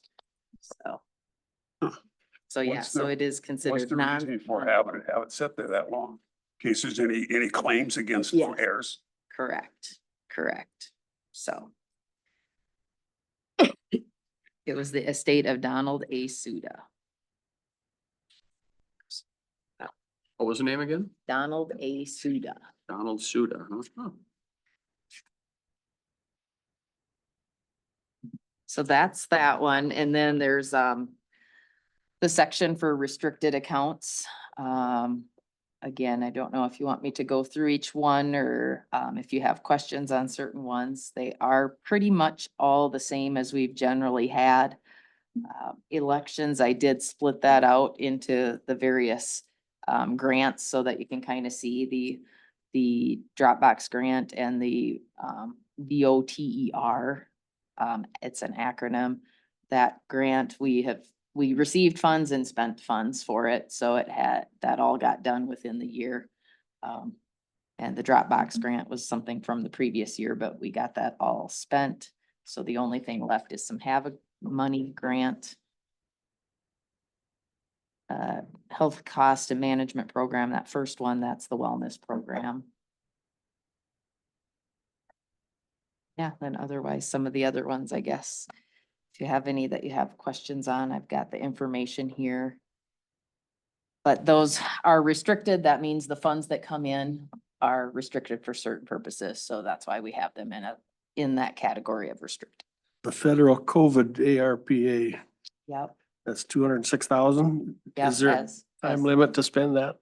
So. Huh. So yeah, What's so the- it is What's considered the reasoning for having it sit there that long? In case there's any claims against Yes. errors? Correct. So. It was the estate of Donald A. Suda. What was the name again? Donald A. Suda. Donald Suda, huh? Oh. So that's that one. And then there's the section for restricted accounts. Again, I don't know if you want me to go through each one or if you have questions on certain ones. They are pretty much all the same as we've generally had. Elections, I did split that out into the various grants so that you can kind of see the Dropbox grant and the VOTER. It's an acronym. That grant, we received funds and spent funds for it, so that all got done within the year. And the Dropbox grant was something from the previous year, but we got that all spent. So the only thing left is some Have a Money grant. Health cost and management program, that first one, that's the wellness program. Yeah, then otherwise, some of the other ones, I guess. If you have any that you have questions on, I've got the information here. But those are restricted. That means the funds that come in are restricted for certain purposes. So that's why we have them in a in that category of restricted. The federal COVID ARPA, Yep. that's 206,000. Yep, Is there a as time limit to spend that?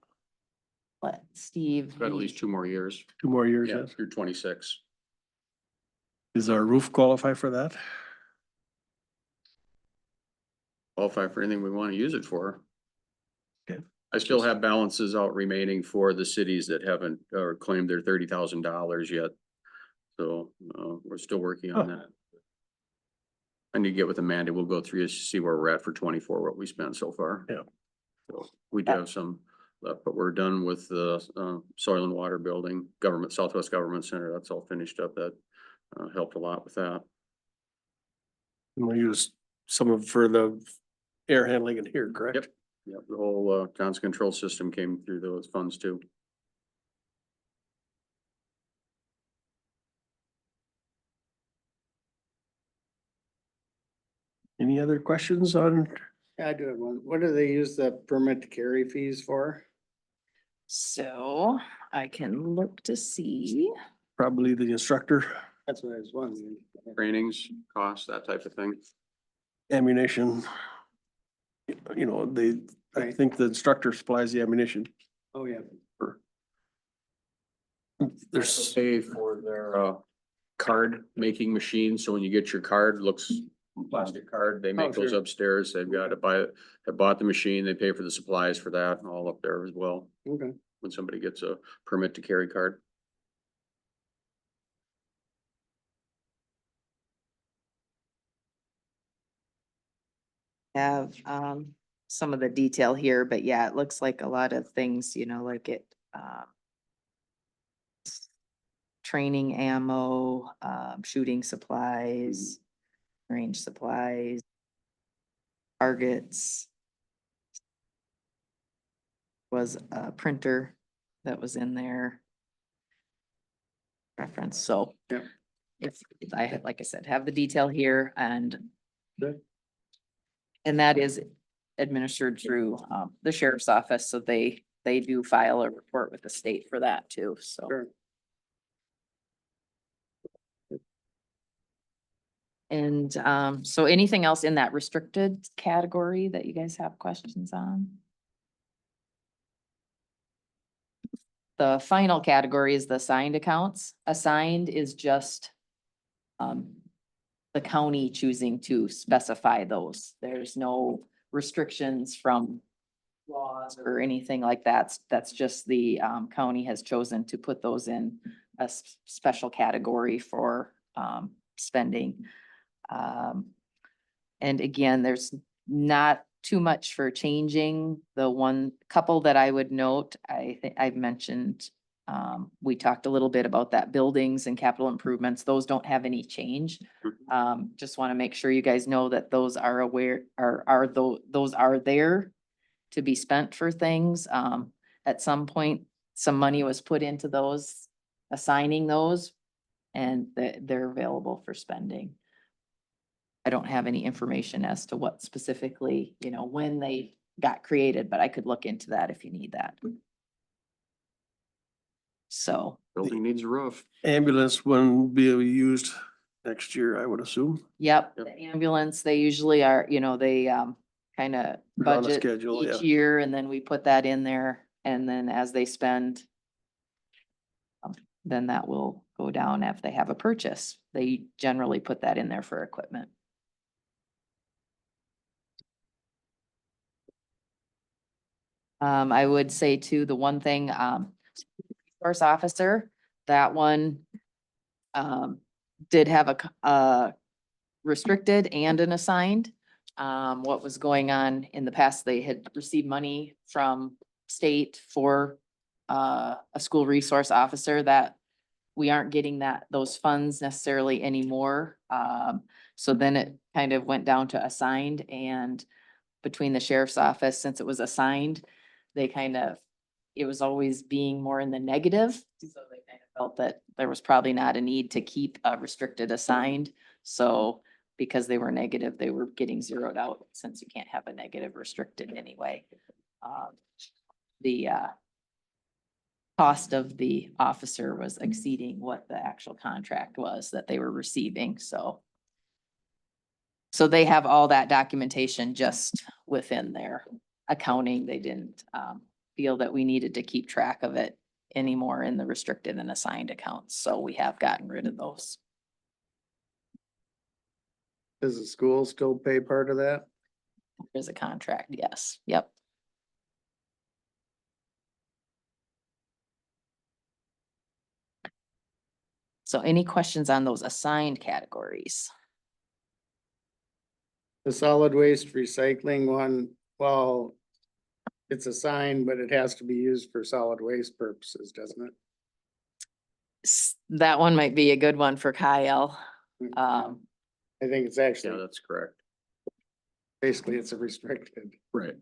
let Steve. Got at least 2 more years. 2 more years? Yeah, yes? through 26. Does our roof qualify for that? Qualify for anything we want to use it for. Okay. I still have balances out remaining for the cities that haven't or claimed their $30,000 yet. So, we're still working on Oh. that. I need to get with Amanda. We'll go through this, see where we're at for 24, what we spent so far. Yeah. So we do have some left, but we're done with the, soil and water building, Southwest Government Center. That's all finished up. That, helped a lot with that. And we'll use some of for the air handling in here, correct? Yep. Yep, the whole, Johnson control system came through those funds too. Any other questions on, Yeah, I do have one. What do they use the permit to carry fees for? So I can look to see. probably the instructor, That's what I was wondering. Trainings, costs, that type of thing. ammunition? You know, I Right. think the instructor supplies the ammunition. Oh, yeah. There's, Pay for their, card making machine. So when you get your card, looks plastic card, they make those sure. upstairs. They've got to buy it, have bought the machine, they pay for the supplies for that and all up there as well. Okay. When somebody gets a permit to carry card. Have some of the detail here, but yeah, it looks like a lot of things, you know, like it training ammo, shooting supplies, range supplies, targets. Was a printer that was in there. Reference, so. Yep. If I had, like I said, have the detail here and. Good. And that is administered through the sheriff's office, so they do file a report with the state for that too, so. Sure. And so anything else in that restricted category that you guys have questions on? The final category is the assigned accounts. Assigned is just the county choosing to specify those. There's no restrictions from laws or anything like that. That's just the county has chosen to put those in a special category for spending. And again, there's not too much for changing. The one couple that I would note, I think I've mentioned, we talked a little bit about that buildings and capital improvements. Those don't have any change. Just want to make sure you guys know that those are aware, those are there to be spent for things. At some point, some money was put into those, assigning those, and they're available for spending. I don't have any information as to what specifically, you know, when they got created, but I could look into that if you need that. So, Building needs a roof. ambulance wouldn't be used next year, I would assume. yep, Yep. the ambulance, they usually are, you know, they kind of They're on a budget schedule, each yeah. year, and then we put that in there, and then as they spend, then that will go down if they have a purchase. They generally put that in there for equipment. I would say too, the one thing, resource officer, that one did have a restricted and an assigned. What was going on in the past, they had received money from state for a school resource officer that we aren't getting those funds necessarily anymore. So then it kind of went down to assigned, and between the sheriff's office, since it was assigned, they kind of, it was always being more in the negative. So they kind of felt that there was probably not a need to keep a restricted assigned. So because they were negative, they were getting zeroed out, since you can't have a negative restricted anyway. The cost of the officer was exceeding what the actual contract was that they were receiving, so. So they have all that documentation just within their accounting. They didn't feel that we needed to keep track of it anymore in the restricted and assigned accounts, so we have gotten rid of those. Does the school still pay part of that? There's a contract, yes, yep. So any questions on those assigned categories? The solid waste recycling one, well, it's assigned, but it has to be used for solid waste purposes, doesn't it? That one might be a good one for Kyle. I think it's Yeah, actually, that's correct. basically it's a restricted. Right.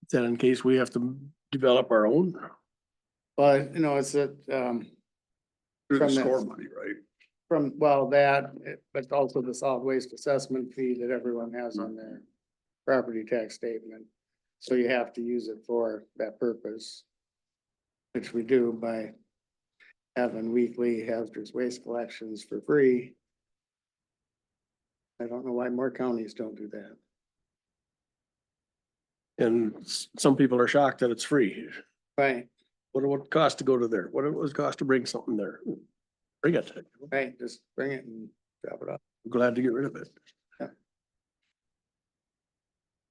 Is that in case we have to develop our own? But, it's a, Through the From the- score money, right? from, well, but also the solid waste assessment fee that everyone has on their property tax statement. So you have to use it for that purpose. Which we do by having weekly hazardous waste collections for free. I don't know why more counties don't do that. And some people are shocked that it's free. Right, What would it cost to go to there? What it was cost to bring something there? Bring it. right, just bring it and drop it off. I'm glad to get rid of it.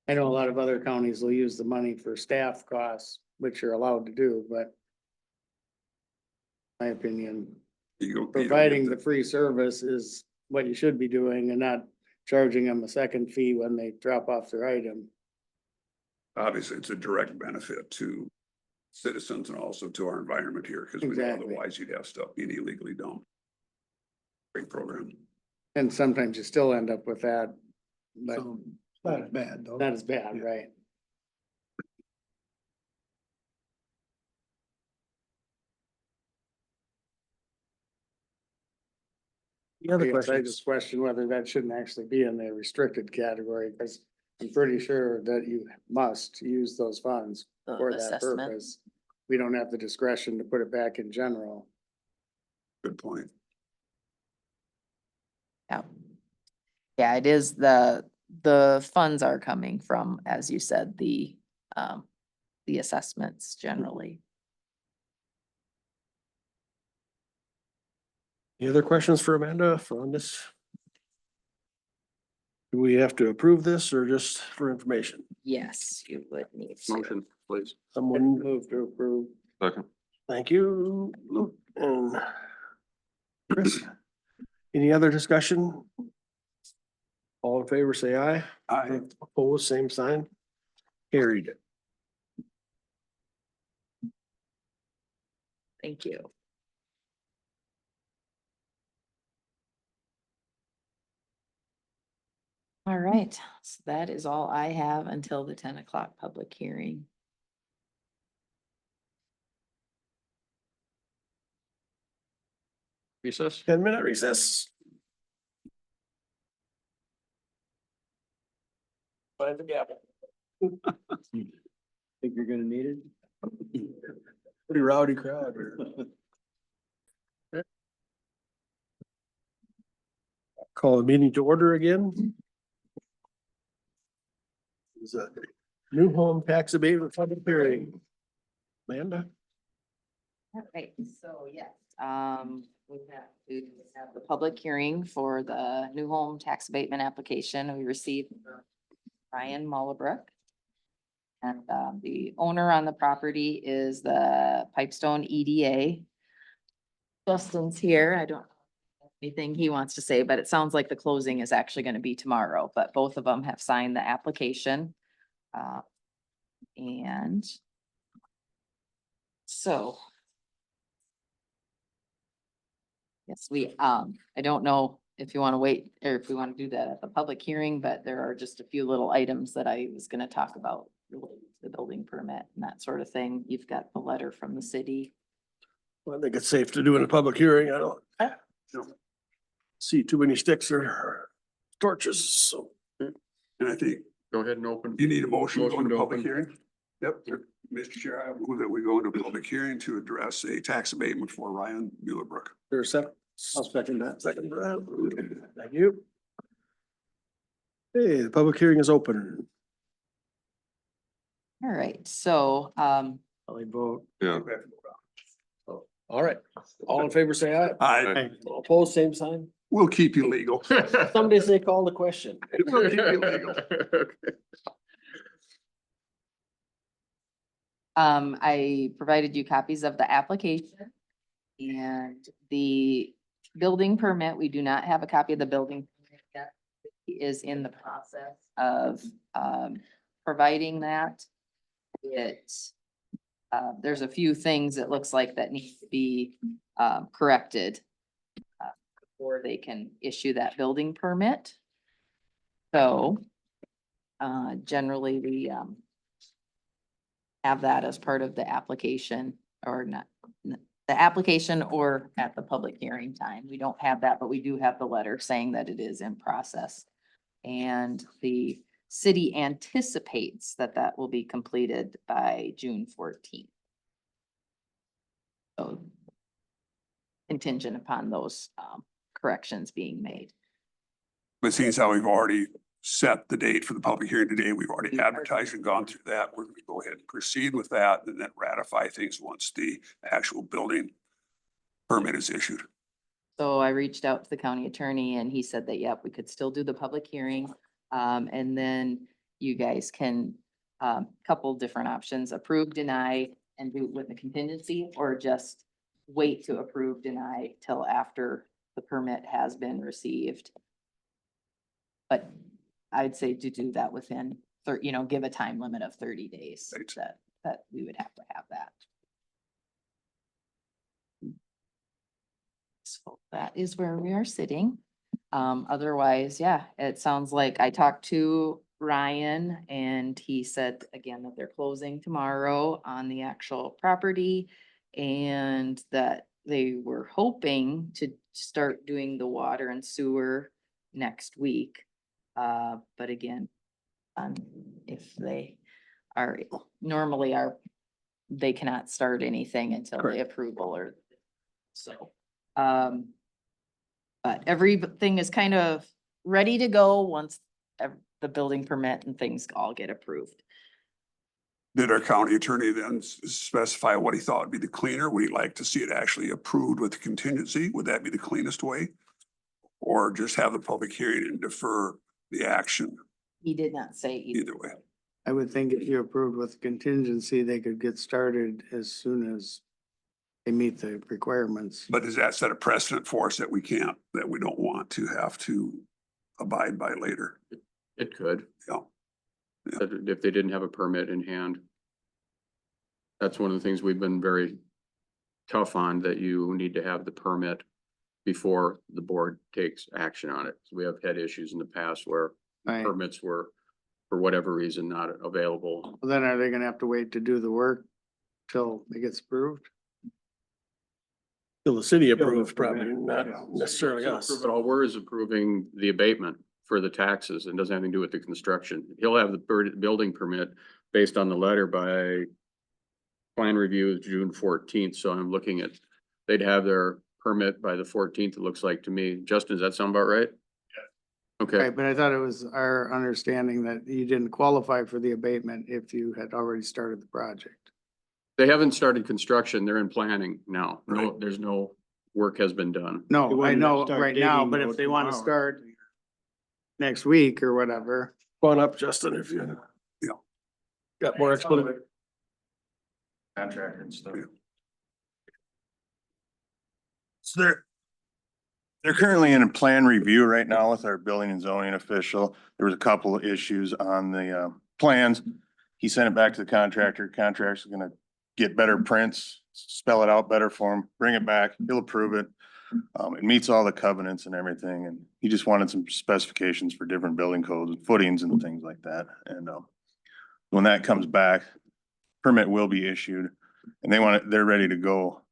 I know a lot of other counties will use the money for staff costs, which you're allowed to do, but. My opinion, You don't providing get the free service is what you should be doing and not charging them a second fee when they drop off their item. Obviously, it's a direct benefit to citizens and also to our environment here, because Exactly. otherwise you'd have stuff being illegally dumped. Great program. And sometimes you still end up with that, but Not as bad though. not as bad, right? The other I guess I questions? just question whether that shouldn't actually be in the restricted category, because I'm pretty sure that you must use those funds for that Assessment. purpose. We don't have the discretion to put it back in general. Good point. Yeah. Yeah, it is the funds are coming from, as you said, the assessments generally. Any other questions for Amanda on this? Do we have to approve this or just for information? Yes, you would need to. Motion, please. Someone, Move to approve. Second. thank you, Luke and Chris. Any other discussion? All in favor, say aye. Aye. Opposed, same sign. Carried. Thank you. All right, so that is all I have until the 10 o'clock public hearing. Recess? 10-minute recess. Find the gavel. Think you're gonna need it? Pretty rowdy crowd here. Call the meeting to order again. Is a new home tax abatement public hearing. Amanda? All right, so yes, we have to have the public hearing for the new home tax abatement application we received from Ryan Mullabrook. And the owner on the property is the Pipestone EDA. Justin's here. I don't know anything he wants to say, but it sounds like the closing is actually going to be tomorrow, but both of them have signed the application. And so yes, I don't know if you want to wait or if we want to do that at the public hearing, but there are just a few little items that I was going to talk about related to the building permit and that sort of thing. You've got the letter from the city. Well, I think it's safe to do in a public hearing. I don't see too many sticks or torches, so. And I think Go ahead and open. you need a motion to go Motion into to public open. hearing. Yep, Mr. Chair, I move that we go into public hearing to address a tax abatement for Ryan Muellerbrook. There's a second. I'll second that. Second for that. Thank you. Hey, the public hearing is open. All right, so, I'll vote. Yeah. All right. All in favor, say aye. I, All opposed, same sign. we'll keep you legal. Some days they call the question. We'll keep you legal. I provided you copies of the application and the building permit. We do not have a copy of the building permit yet. He is in the process of, providing that. There's a few things it looks like that need to be, corrected before they can issue that building permit. So, generally, we, have that as part of the application or not, the application or at the public hearing time. We don't have that, but we do have the letter saying that it is in process. And the city anticipates that that will be completed by June 14th. So contingent upon those corrections being made. But seeing as how we've already set the date for the public hearing today, we've already advertised and gone through that. We're going to go ahead and proceed with that and then ratify things once the actual building permit is issued. So I reached out to the county attorney and he said that, yep, we could still do the public hearing. And then you guys can, couple different options, approve, deny, and do it with a contingency, or just wait to approve, deny till after the permit has been received. But I'd say to do that within, give a time limit of 30 days Right. that we would have to have that. So that is where we are sitting. Otherwise, yeah, it sounds like I talked to Ryan and he said again that they're closing tomorrow on the actual property and that they were hoping to start doing the water and sewer next week. But again, if they are normally they cannot start anything until the approval or so. But everything is kind of ready to go once the building permit and things all get approved. Did our county attorney then specify what he thought would be the cleaner? Would he like to see it actually approved with the contingency? Would that be the cleanest way? Or just have the public hearing and defer the action He did not say either. either way? I would think if you approved with contingency, they could get started as soon as they meet the requirements. But does that set a precedent for us that we can't, that we don't want to have to abide by later? It could, Yeah. if they didn't have a permit in hand. That's one of the things we've been very tough on, that you need to have the permit before the board takes action on it. So we have had issues in the past where Right. permits were, for whatever reason, not available. Well, then are they gonna have to wait to do the work till it gets approved? Till the city Till the approves, probably, permit, not yeah. necessarily So us. approve it all. We're is approving the abatement for the taxes and doesn't have anything to do with the construction. He'll have the building permit based on the letter by plan review is June 14th. So I'm looking at, they'd have their permit by the 14th, it looks like to me. Justin, does that sound about right? Yeah. Okay, Right, but I thought it was our understanding that you didn't qualify for the abatement if you had already started the project. they haven't started construction. They're in planning now. No, Right. there's no work has been done. No, They I wouldn't know start right now, digging but though if they wanna tomorrow. start next week or whatever, Go on up, Justin, if you. Yeah. Got more explanation. Contractor and stuff. So they're currently in a plan review right now with our building and zoning official. There was a couple of issues on the plans. He sent it back to the contractor. Contractor's gonna get better prints, spell it out better for him, bring it back, he'll approve it. It meets all the covenants and everything, and he just wanted some specifications for different building codes and footings and things like that. And when that comes back, permit will be issued, and they're ready to go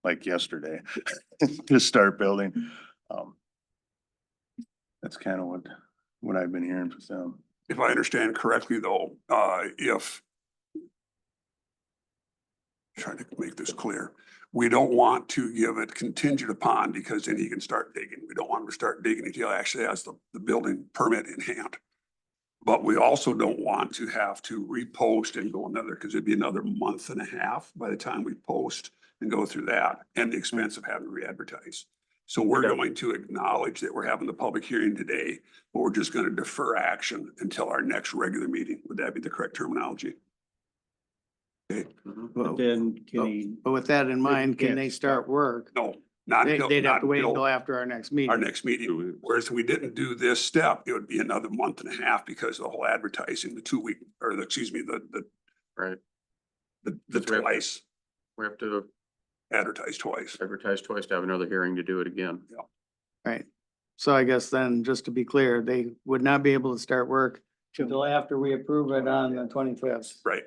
like yesterday to start building. That's kind of what what I've been hearing from them. If I understand correctly though, if trying to make this clear, we don't want to give it contingent upon because then he can start digging. We don't want him to start digging until he actually has the building permit in hand. But we also don't want to have to repost and go another, because it'd be another month and a half by the time we post and go through that and the expense of having to re-advertise. So we're going to acknowledge that we're having the public hearing today, but we're just gonna defer action until our next regular meeting. Would that be the correct terminology? Okay, But Then can he, but with that in mind, can they start work? no, not until, They'd have not to wait until until after our next our meeting. next 2 meeting. weeks. Whereas if we didn't do this step, it would be another month and a half because of the whole advertising, the 2 week, or the, excuse me, the Right. the twice, We have to advertise twice. advertise twice to have another hearing to do it again. Right. So I guess then, just to be clear, they would not be able to start work until after we approve it on the 25th. Right.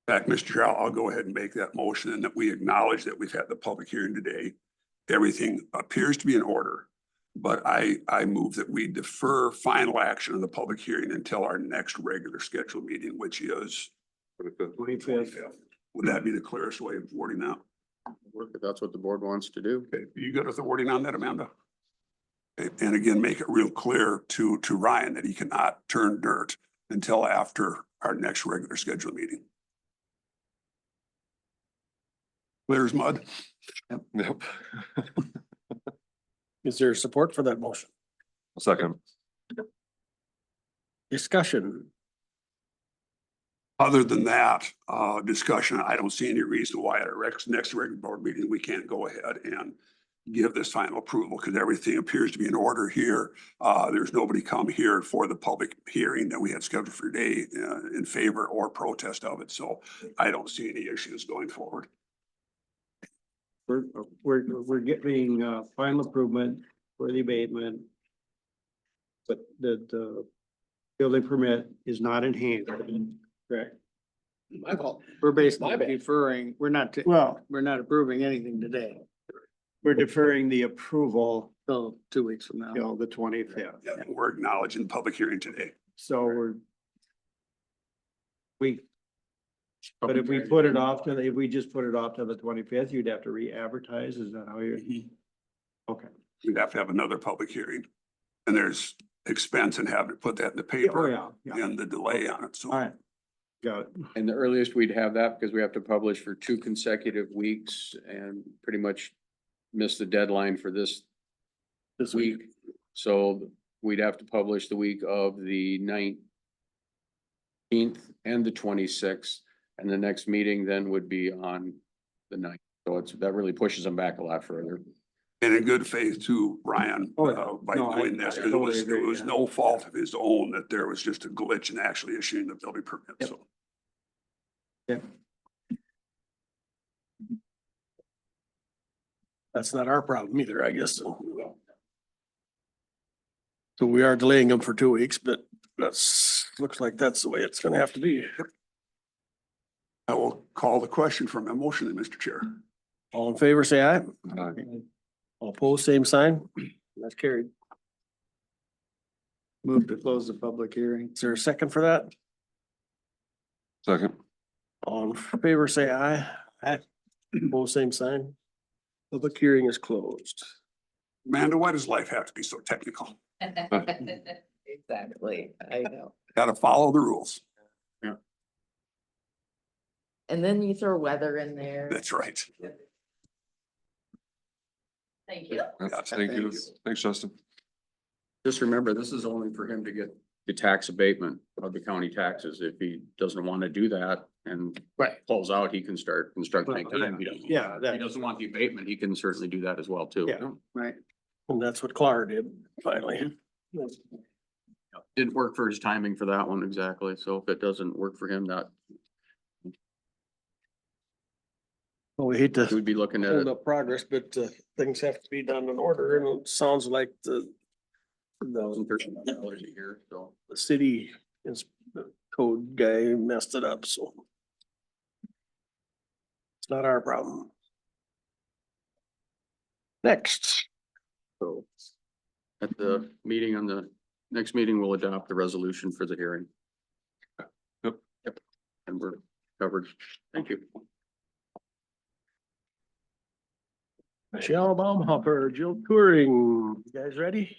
In fact, Mr. Chair, I'll go ahead and make that motion and that we acknowledge that we've had the public hearing today. Everything appears to be in order, but I move that we defer final action on the public hearing until our next regular scheduled meeting, which is 25th. Would that be the clearest way of wording that? If that's what the board wants to do. Okay, you good with the wording on that, Amanda? Okay, and again, make it real clear to Ryan that he cannot turn dirt until after our next regular scheduled meeting. Clear as mud? Yep. is there support for that motion? Second. Discussion. Other than that, discussion, I don't see any reason why at our next regular board meeting, we can't go ahead and give this final approval because everything appears to be in order here. There's nobody come here for the public hearing that we had scheduled for today in favor or protest of it. So I don't see any issues going forward. We're getting final improvement for the abatement. But the building permit is not in hand, correct? My fault. We're basically deferring, we're not approving anything today We're deferring the approval till 2 weeks from now. till the 25th. Yeah, we're acknowledging the public hearing today. So but if we put it off to, if we just put it off to the 25th, you'd have to re-advertise, is that how you're? Okay. We'd have to have another public hearing. And there's expense in having to put that in the Oh, paper yeah. and the delay on it. All So right. Got it. And the earliest we'd have that, because we have to publish for 2 consecutive weeks and pretty much miss the deadline for this week. So we'd have to publish the week of the 19th and the 26th. And the next meeting then would be on the 9th. So that really pushes them back a lot further. and in good faith to Ryan, Oh, yeah. by No, doing this, I because totally it agree, was yeah. no fault of his own that there was just a glitch in actually issuing the building permit, Yep. so. That's not our problem either, I guess. So we are delaying them for 2 weeks, but looks like that's the way it's gonna have to be. I will call the question from a motion, then, Mr. Chair. All in favor, say aye. Aye. All opposed, same sign. That's carried. Move to close the public hearing. Is there a second for that? Second. All in favor, say aye. Aye. Opposed, same sign. Public hearing is closed. Amanda, why does life have to be so technical? Exactly, I know. Gotta follow the rules. And then you throw weather in there. That's right. Thank you. Yeah, Thank you. Thanks, Justin. Just remember, this is only for him to get the tax abatement of the county taxes. If he doesn't want to do that and pulls out, he can start constructing anytime. He doesn't- Yeah, If he doesn't want the abatement, he can certainly do that as well too. Yeah. Right. And that's what Clara did finally. Didn't work for his timing for that one exactly. So if it doesn't work for him, that Well, we hate we to would be looking at hold it. up progress, but things have to be done in order and it sounds like the $1,013 a year, so. the city is, the code guy messed it up, so. It's not our problem. Next, So at the meeting on the next meeting, we'll adopt the resolution for the hearing. Yep. Yep. And we're covered. Thank you. Michelle Baumhopper, Jill Touring, you guys ready?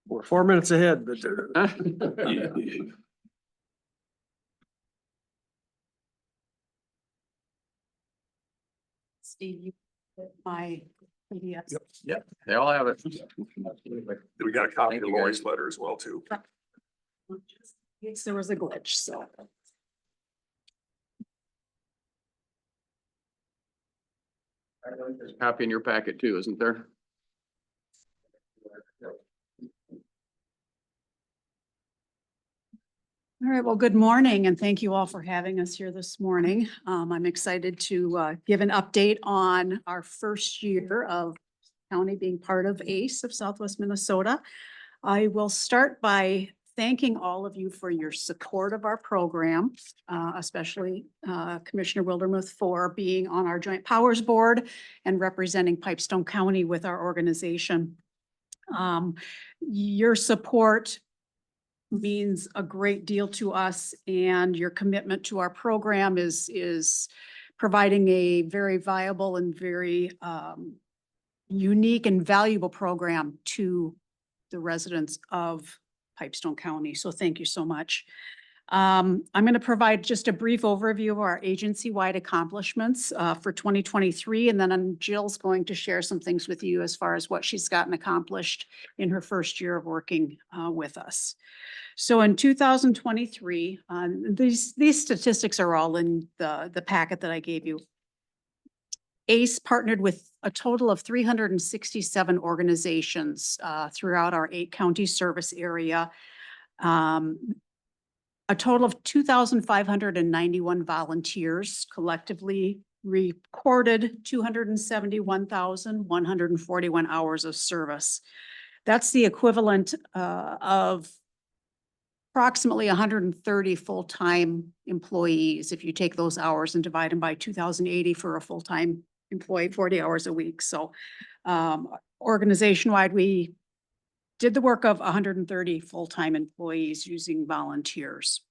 We're 4 minutes ahead, but Steve, you put my PDF. Yep, they all have it. We got a copy of Lori's letter as well too. Yes, there was a glitch, so. There's a copy in your packet too, isn't there? All right, well, good morning and thank you all for having us here this morning. I'm excited to give an update on our first year of county being part of ACE of Southwest Minnesota. I will start by thanking all of you for your support of our program, especially Commissioner Wildermuth for being on our Joint Powers Board and representing Pipestone County with our organization. Your support means a great deal to us, and your commitment to our program is providing a very viable and very unique and valuable program to the residents of Pipestone County. So thank you so much. I'm going to provide just a brief overview of our agency-wide accomplishments for 2023, and then Jill's going to share some things with you as far as what she's gotten accomplished in her first year of working with us. So in 2023, these statistics are all in the packet that I gave you. ACE partnered with a total of 367 organizations throughout our 8-county service area. A total of 2,591 volunteers collectively recorded 271,141 hours of service. That's the equivalent of approximately 130 full-time employees. If you take those hours and divide them by 2,080 for a full-time employee, 40 hours a week. So organization-wide, we did the work of 130 full-time employees using volunteers.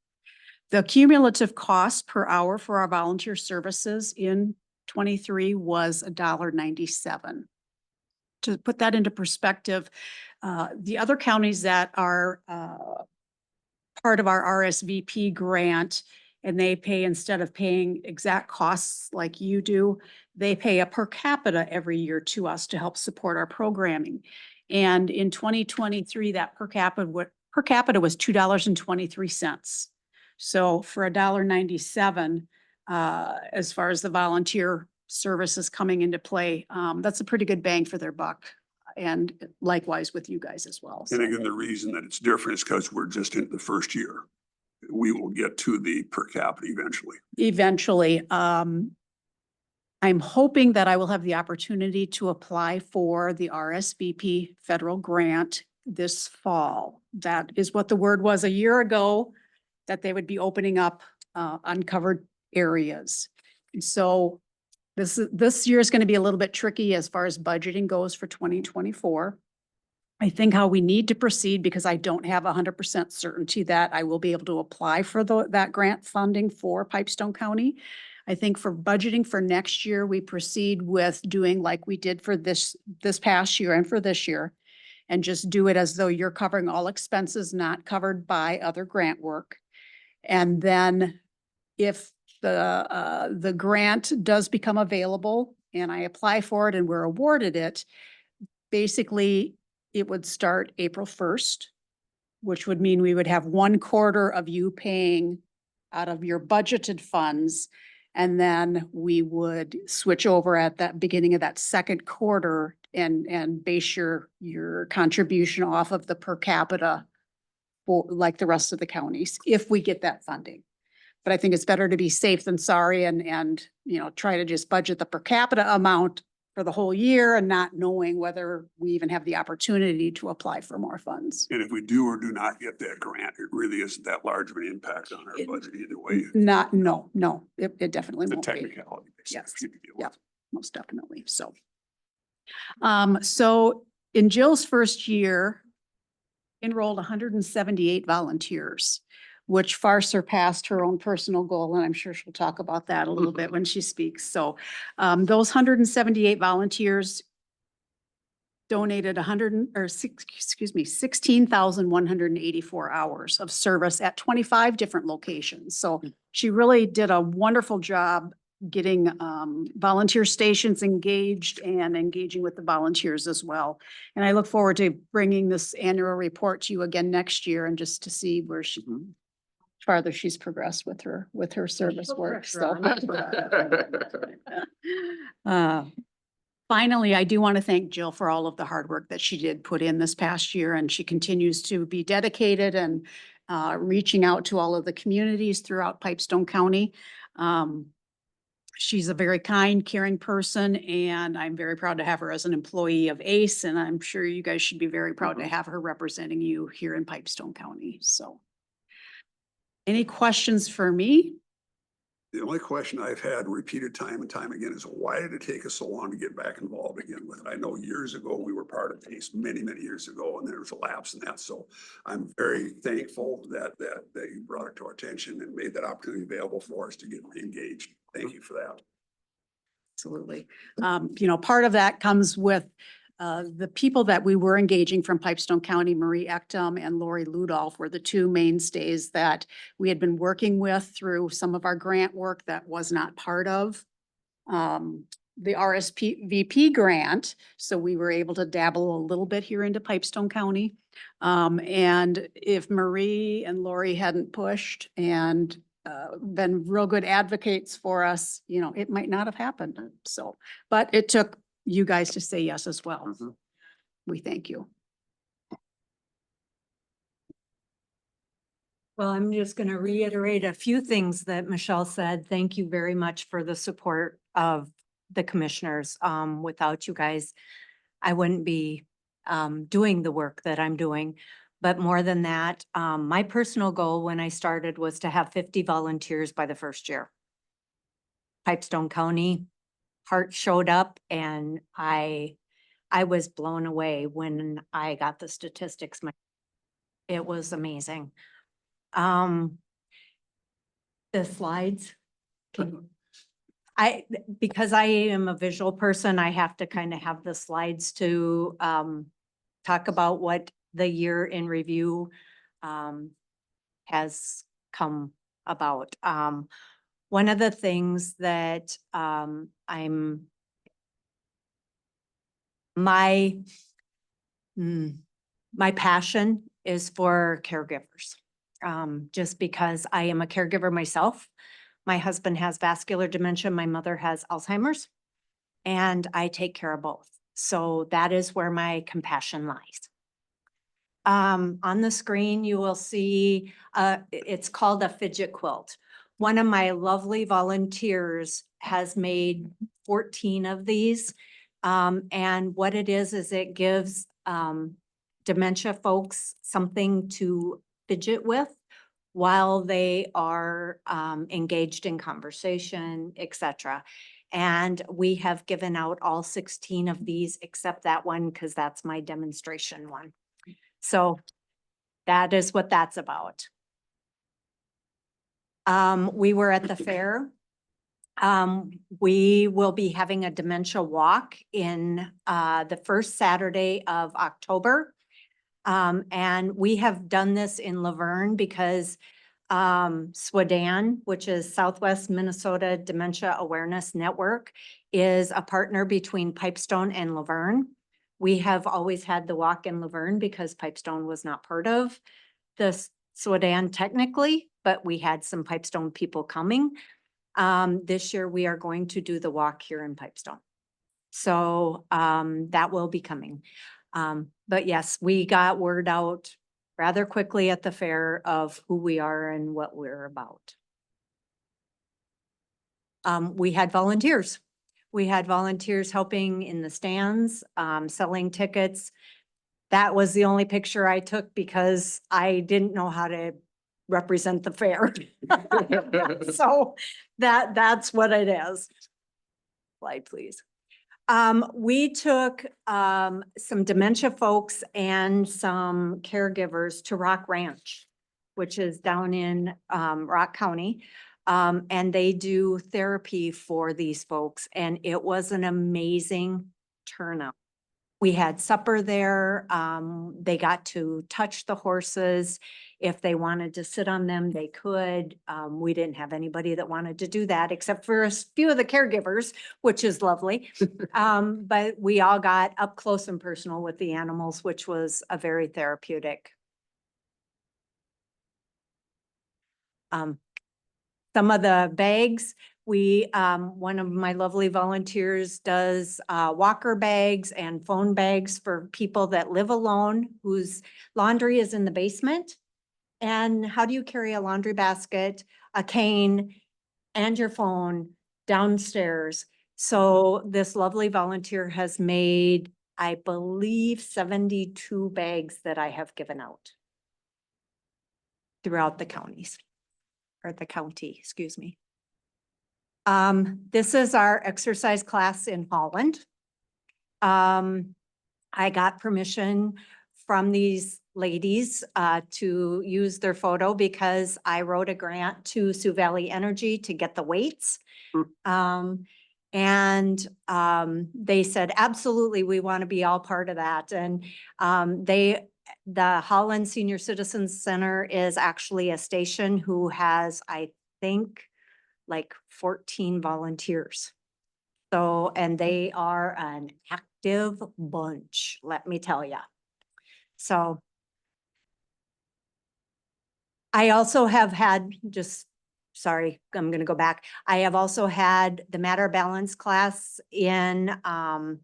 The cumulative cost per hour for our volunteer services in 23 was $1.97. To put that into perspective, the other counties that are part of our RSVP grant, and they pay, instead of paying exact costs like you do, they pay a per capita every year to us to help support our programming. And in 2023, that per capita was $2.23. So for $1.97, as far as the volunteer services coming into play, that's a pretty good bang for their buck. And likewise with you guys as well. And again, the reason that it's different is because we're just in the first year. We will get to the per capita eventually. Eventually, I'm hoping that I will have the opportunity to apply for the RSVP federal grant this fall. That is what the word was a year ago, that they would be opening up uncovered areas. And so this year is going to be a little bit tricky as far as budgeting goes for 2024. I think how we need to proceed, because I don't have 100% certainty that I will be able to apply for that grant funding for Pipestone County. I think for budgeting for next year, we proceed with doing like we did for this past year and for this year, and just do it as though you're covering all expenses not covered by other grant work. And then if the grant does become available and I apply for it and we're awarded it, basically it would start April 1st, which would mean we would have 1 quarter of you paying out of your budgeted funds. And then we would switch over at that beginning of that 2nd quarter and base your contribution off of the per capita for like the rest of the counties, if we get that funding. But I think it's better to be safe than sorry and try to just budget the per capita amount for the whole year and not knowing whether we even have the opportunity to apply for more funds. And if we do or do not get that grant, it really isn't that large of an impact on our budget either way. No, it definitely The won't be. technicality. Yes. basically, to deal with. Yeah. Most definitely. So in Jill's first year, enrolled 178 volunteers, which far surpassed her own personal goal, and I'm sure she'll talk about that a little bit when she speaks. So those 178 volunteers donated 16,184 hours of service at 25 different locations. So she really did a wonderful job getting volunteer stations engaged and engaging with the volunteers as well. And I look forward to bringing this annual report to you again next year and just to see where she farther she's progressed with her service Put work. pressure So finally, I do want to thank Jill for all of the hard work that she did put in this past year, and she continues to be dedicated and reaching out to all of the communities throughout Pipestone County. She's a very kind, caring person, and I'm very proud to have her as an employee of ACE, and I'm sure you guys should be very proud to have her representing you here in Pipestone County. So any questions for me? The only question I've had repeated time and time again is why did it take us so long to get back involved again with it? I know years ago, we were part of PACE many, many years ago, and there was a lapse in that. So I'm very thankful that you brought it to our attention and made that opportunity available for us to get engaged. Thank you for that. Absolutely. Part of that comes with the people that we were engaging from Pipestone County. Marie Ekdom and Lori Ludolph were the two mainstays that we had been working with through some of our grant work that was not part of the RSVP grant. So we were able to dabble a little bit here into Pipestone County. And if Marie and Lori hadn't pushed and been real good advocates for us, it might not have happened. So, but it took you guys to say yes as well. We thank you. Well, I'm just going to reiterate a few things that Michelle said. Thank you very much for the support of the commissioners. Without you guys, I wouldn't be doing the work that I'm doing. But more than that, my personal goal when I started was to have 50 volunteers by the first year. Pipestone County Heart showed up, and I was blown away when I got the statistics. It was amazing. The slides. Because I am a visual person, I have to kind of have the slides to talk about what the year in review has come about. One of the things that my passion is for caregivers. Just because I am a caregiver myself. My husband has vascular dementia. My mother has Alzheimer's, and I take care of both. So that is where my compassion lies. On the screen, you will see, it's called a fidget quilt. One of my lovely volunteers has made 14 of these. And what it is it gives dementia folks something to fidget with while they are engaged in conversation, etc. And we have given out all 16 of these except that one because that's my demonstration one. So that is what that's about. We were at the fair. We will be having a dementia walk in the first Saturday of October. And we have done this in Laverne because SWADAN, which is Southwest Minnesota Dementia Awareness Network, is a partner between Pipestone and Laverne. We have always had the walk in Laverne because Pipestone was not part of the SWADAN technically, but we had some Pipestone people coming. This year we are going to do the walk here in Pipestone. So that will be coming. But yes, we got word out rather quickly at the fair of who we are and what we're about. We had volunteers. We had volunteers helping in the stands, selling tickets. That was the only picture I took because I didn't know how to represent the fair. So that's what it is. Slide, please. We took, some dementia folks and some caregivers to Rock Ranch, which is down in, Rock County. And they do therapy for these folks, and it was an amazing turnout. We had supper there. They got to touch the horses. If they wanted to sit on them, they could. We didn't have anybody that wanted to do that except for a few of the caregivers, which is lovely. But we all got up close and personal with the animals, which was a very therapeutic. Some of the bags, one of my lovely volunteers does, walker bags and phone bags for people that live alone whose laundry is in the basement. And how do you carry a laundry basket, a cane, and your phone downstairs? So this lovely volunteer has made, I believe, 72 bags that I have given out throughout the counties. Or the county, excuse me. This is our exercise class in Holland. I got permission from these ladies to use their photo because I wrote a grant to Sioux Valley Energy to get the weights. And they said, absolutely, we want to be all part of that. And the Holland Senior Citizens Center is actually a station who has, I think, like 14 volunteers. So, and they are an active bunch, let me tell you. So I also have had, sorry, I'm going to go back. I have also had the Matter Balance class in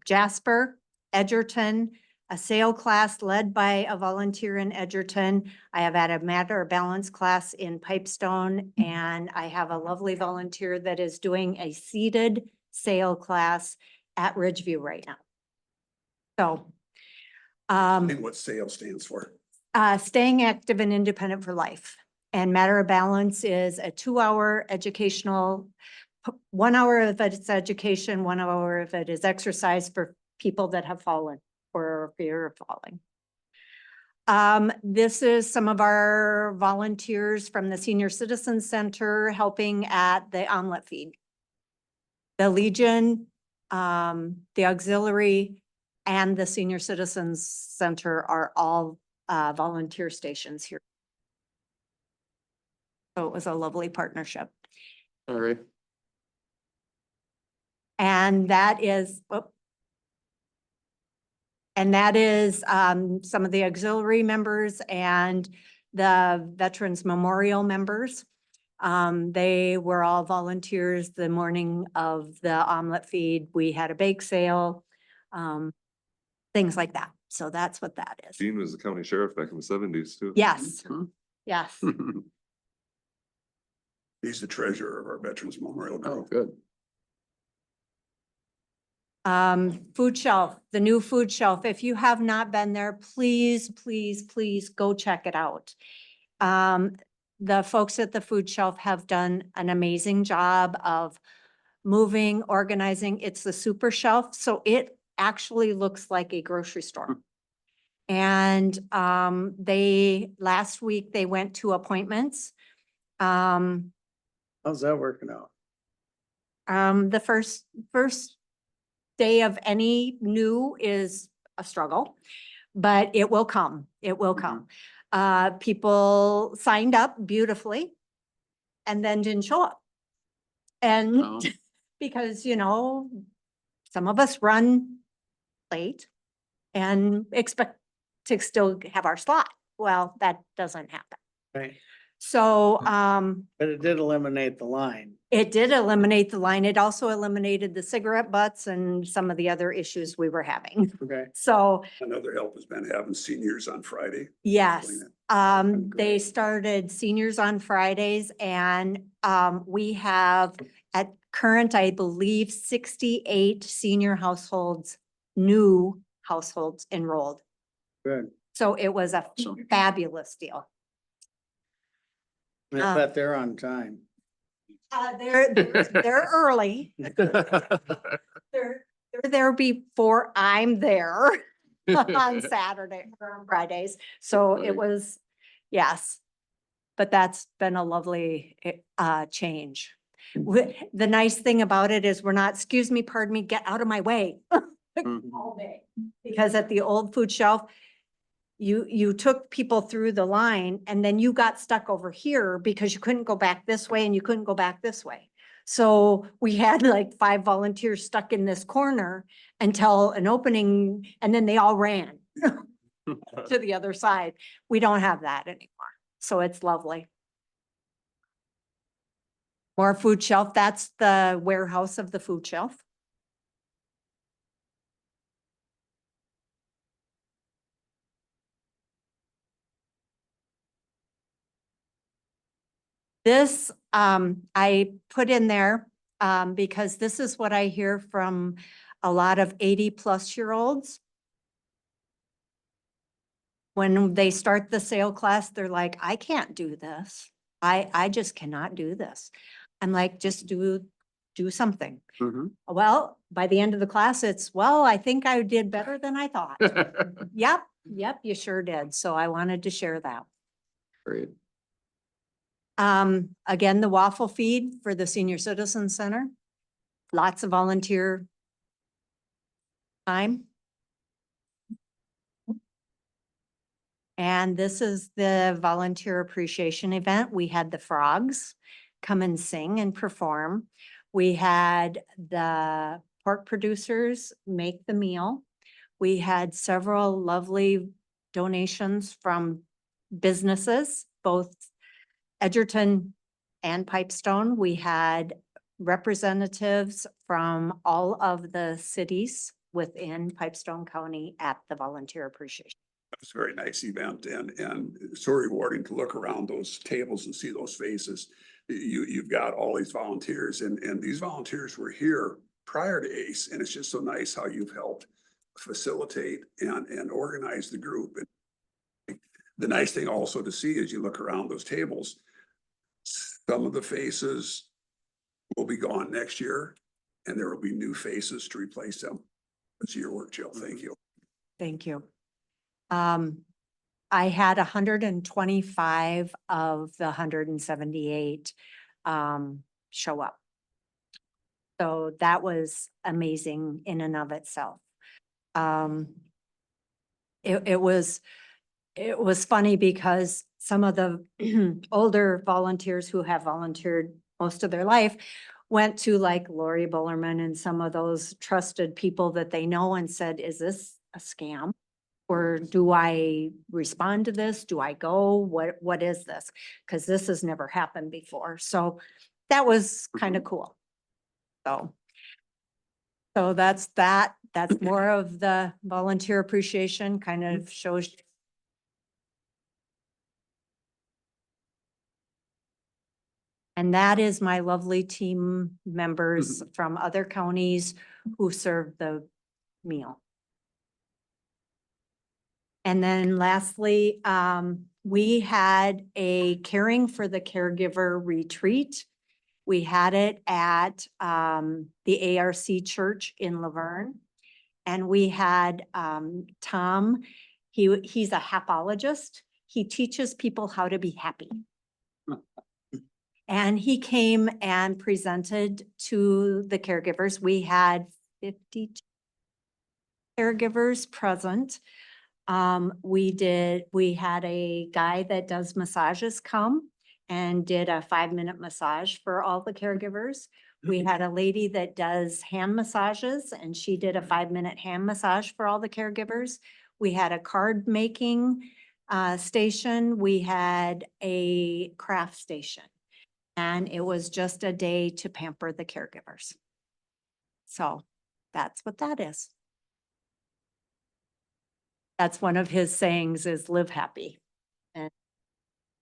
Jasper, Edgerton, a sail class led by a volunteer in Edgerton. I have had a Matter Balance class in Pipestone, and I have a lovely volunteer that is doing a seated sail class at Ridgeview right now. So, I think what SAIL stands for. staying active and independent for life. And Matter of Balance is a 2-hour educational, 1 hour of it is education, 1 hour of it is exercise for people that have fallen or fear of falling. This is some of our volunteers from the Senior Citizens Center helping at the omelet feed. The Legion, the Auxiliary, and the Senior Citizens Center are all volunteer stations here. So it was a lovely partnership. All right. And that is, some of the auxiliary members and the Veterans Memorial members. They were all volunteers the morning of the omelet feed. We had a bake sale, things like that. So that's what that is. Dean was the county sheriff back in the 70s too. Yes, yes. He's the treasurer of our Veterans Memorial Oh, Group. good. Food shelf, the new food shelf. If you have not been there, please, please, please go check it out. The folks at the food shelf have done an amazing job of moving, organizing. It's the super shelf, so it actually looks like a grocery store. And last week they went to appointments. How's that working out? The first day of any new is a struggle, but it will come. It will come. People signed up beautifully and then didn't show up. And Oh. because, some of us run late and expect to still have our slot. Well, that doesn't happen. Right. So, But it did eliminate the line. it did eliminate the line. It also eliminated the cigarette butts and some of the other issues we were having. Okay. So, Another help has been having seniors on Friday. yes, they Great. started seniors on Fridays, and we have at current, I believe, 68 senior households, new households enrolled. Good. So it was a fabulous deal. I bet they're on time. They're early. They're there before I'm there on Saturday, or on Fridays. So Funny. it was, yes. But that's been a lovely, change. The nice thing about it is we're not, excuse me, pardon me, get out of my way. All day. Because at the old food shelf, you took people through the line and then you got stuck over here because you couldn't go back this way and you couldn't go back this way. So we had like 5 volunteers stuck in this corner until an opening, and then they all ran to the other side. We don't have that anymore. So it's lovely. More food shelf. That's the warehouse of the food shelf. This, I put in there, because this is what I hear from a lot of 80-plus-year-olds. When they start the sale class, they're like, I can't do this. I just cannot do this. I'm like, just do something. Well, by the end of the class, it's, well, I think I did better than I thought. Yep, you sure did. So I wanted to share that. Great. Again, the waffle feed for the Senior Citizen Center. Lots of volunteer time. And this is the volunteer appreciation event. We had the frogs come and sing and perform. We had the pork producers make the meal. We had several lovely donations from businesses, both Edgerton and Pipestone. We had representatives from all of the cities within Pipestone County at the volunteer appreciation. It's a very nice event and so rewarding to look around those tables and see those faces. You've got all these volunteers and these volunteers were here prior to ACE, and it's just so nice how you've helped facilitate and organize the group. And the nice thing also to see as you look around those tables, some of the faces will be gone next year and there will be new faces to replace them. That's your work, Jill. Thank you. Thank you. I had 125 of the 178 show up. So that was amazing in and of itself. It was funny because some of the older volunteers who have volunteered most of their life went to like Lori Bullerman and some of those trusted people that they know and said, is this a scam? Or do I respond to this? Do I go? What is this? Because this has never happened before. So that was kind of cool. So that's that. That's more of the volunteer appreciation, kind of shows. And that is my lovely team members from other counties who served the meal. And then lastly, we had a Caring for the Caregiver retreat. We had it at the ARC Church in Laverne. And we had Tom, he's a hapologist. He teaches people how to be happy. And he came and presented to the caregivers. We had 50 caregivers present. We had a guy that does massages come and did a 5-minute massage for all the caregivers. We had a lady that does hand massages and she did a 5-minute hand massage for all the caregivers. We had a card making station. We had a craft station. And it was just a day to pamper the caregivers. So that's what that is. That's one of his sayings is live happy. And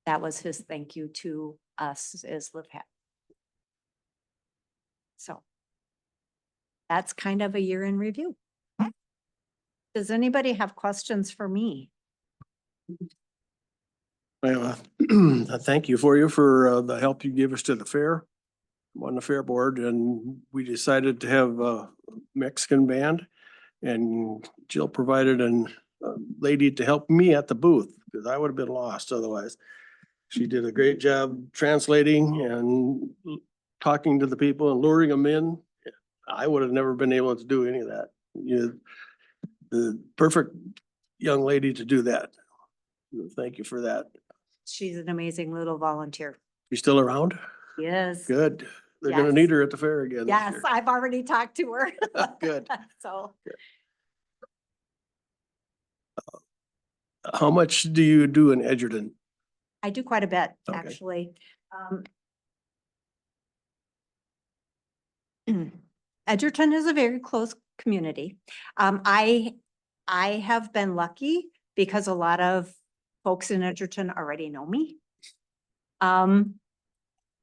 that was his thank you to us is live happy. So that's kind of a year in review. Does anybody have questions for me? Well, I thank you for the help you give us to the fair. I'm on the fair board, and we decided to have a Mexican band. And Jill provided a lady to help me at the booth, because I would have been lost otherwise. She did a great job translating and talking to the people and luring them in. I would have never been able to do any of that. You, the perfect young lady to do that. Thank you for that. She's an amazing little volunteer. You still around? Yes. Good. They're gonna Yes. need her at the fair again this Yes, year. I've already talked to her. Good. So How much do you do in Edgerton? I do quite a bit, Okay. actually. Edgerton is a very close community. I have been lucky because a lot of folks in Edgerton already know me.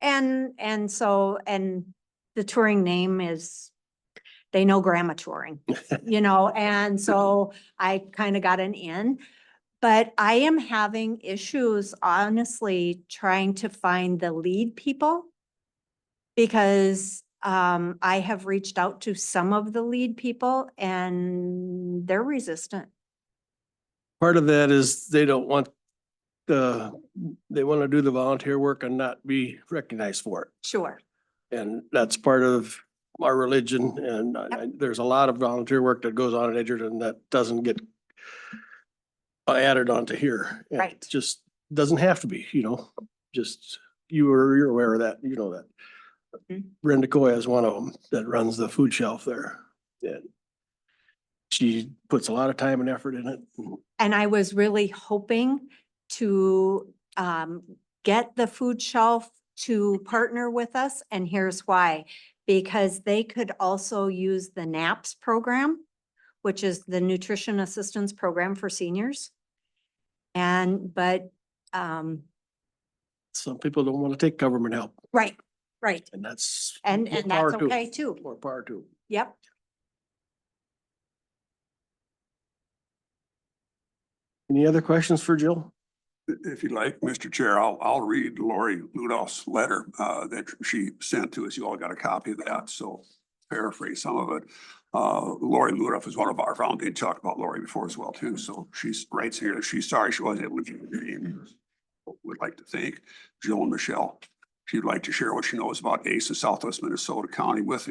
And so, and the touring name is, they know Grandma Touring, you know, and so I kind of got an in. But I am having issues, honestly, trying to find the lead people. Because I have reached out to some of the lead people and they're resistant. Part of that is they don't want they want to do the volunteer work and not be recognized for it. Sure. And that's part of our religion. And there's a lot of volunteer work that goes on in Edgerton that doesn't get added onto here. And Right. it just doesn't have to be, you know, just you're aware of that, you know that. Brenda Coy is one of them that runs the food shelf there. And she puts a lot of time and effort in it. And I was really hoping to get the food shelf to partner with us. And here's why. Because they could also use the NAPS program, which is the Nutrition Assistance Program for seniors. But some people don't want to take government help. right, right. And that's. And more that's power to 'em. okay too. More power to 'em. Yep. Any other questions for Jill? If you like, Mr. Chair, I'll read Lori Ludolph's letter that she sent to us. You all got a copy of that, so paraphrase some of it. Lori Ludolph is one of our founding, talked about Lori before as well too, so she writes here that she's sorry she wasn't able to do the meeting. Would like to thank Jill and Michelle. She'd like to share what she knows about ACE in Southwest Minnesota County with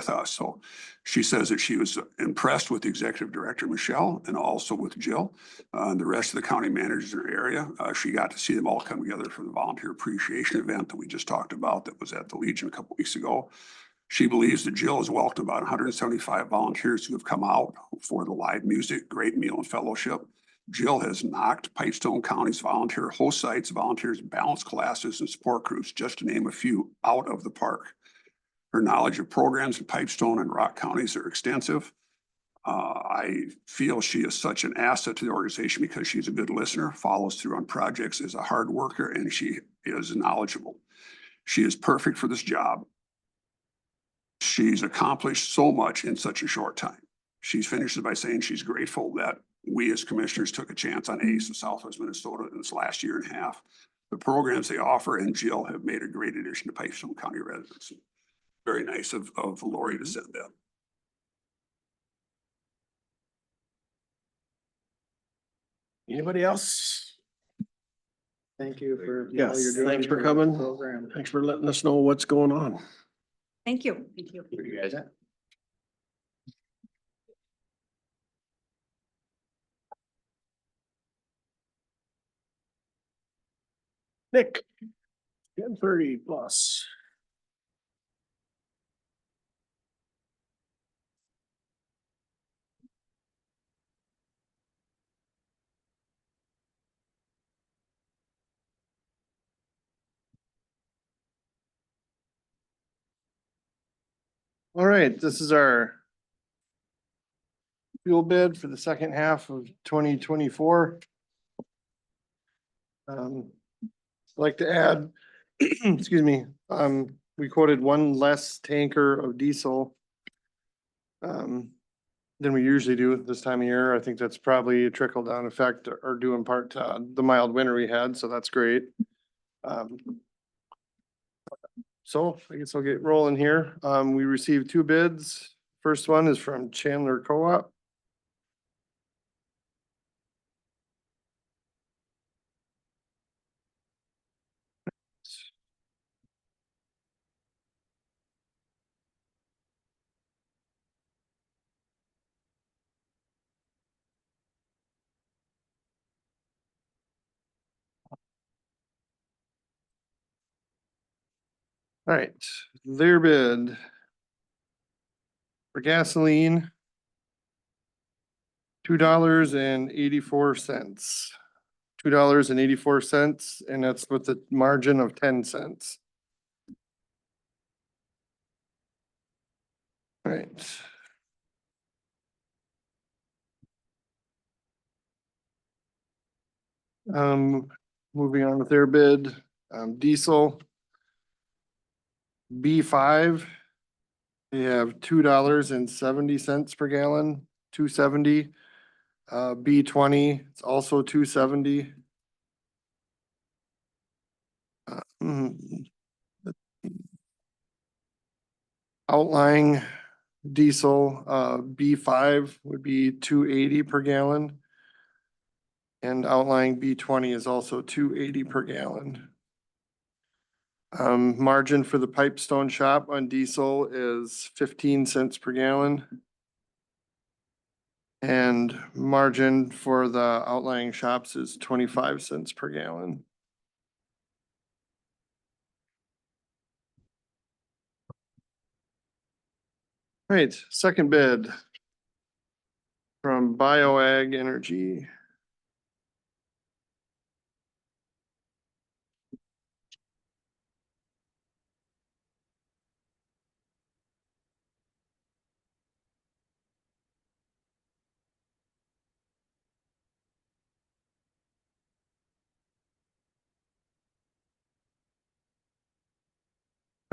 us. So she says that she was impressed with the executive director, Michelle, and also with Jill, and the rest of the county managers in her area. She got to see them all come together for the volunteer appreciation event that we just talked about that was at the Legion a couple weeks ago. She believes that Jill has welcomed about 175 volunteers who have come out for the live music, great meal and fellowship. Jill has knocked Pipestone County's volunteer host sites, volunteers, balance classes, and support groups, just to name a few, out of the park. Her knowledge of programs in Pipestone and Rock counties are extensive. I feel she is such an asset to the organization because she's a good listener, follows through on projects, is a hard worker, and she is knowledgeable. She is perfect for this job. She's accomplished so much in such a short time. She's finished by saying she's grateful that we as commissioners took a chance on ACE in Southwest Minnesota in this last year and a half. The programs they offer and Jill have made a great addition to Pipestone County residents. Very nice of Lori to send that. Anybody else? Thank you for all Yes, you're doing. thanks for the coming. Program. Thanks for letting us know what's going on. Thank you. Thank you. You guys. Nick, 10:30 plus. All right, this is our fuel bid for the second half of 2024. I'd like to add, excuse me, we quoted one less tanker of diesel than we usually do at this time of year. I think that's probably a trickle down effect or due in part to the mild winter we had, so that's great. So I guess I'll get rolling here. We received two bids. First one is from Chandler Co-op. All right, their bid for gasoline, $2.84. $2.84, and that's with a margin of 10 cents. All right. Moving on with their bid, diesel. B5. They have $2.70 per gallon, 2.70. B20, it's also 2.70. Outlying diesel, B5 would be 2.80 per gallon. And outlying B20 is also 2.80 per gallon. Margin for the Pipestone shop on diesel is 15 cents per gallon. And margin for the outlying shops is 25 cents per gallon. All right, second bid from BioAg Energy.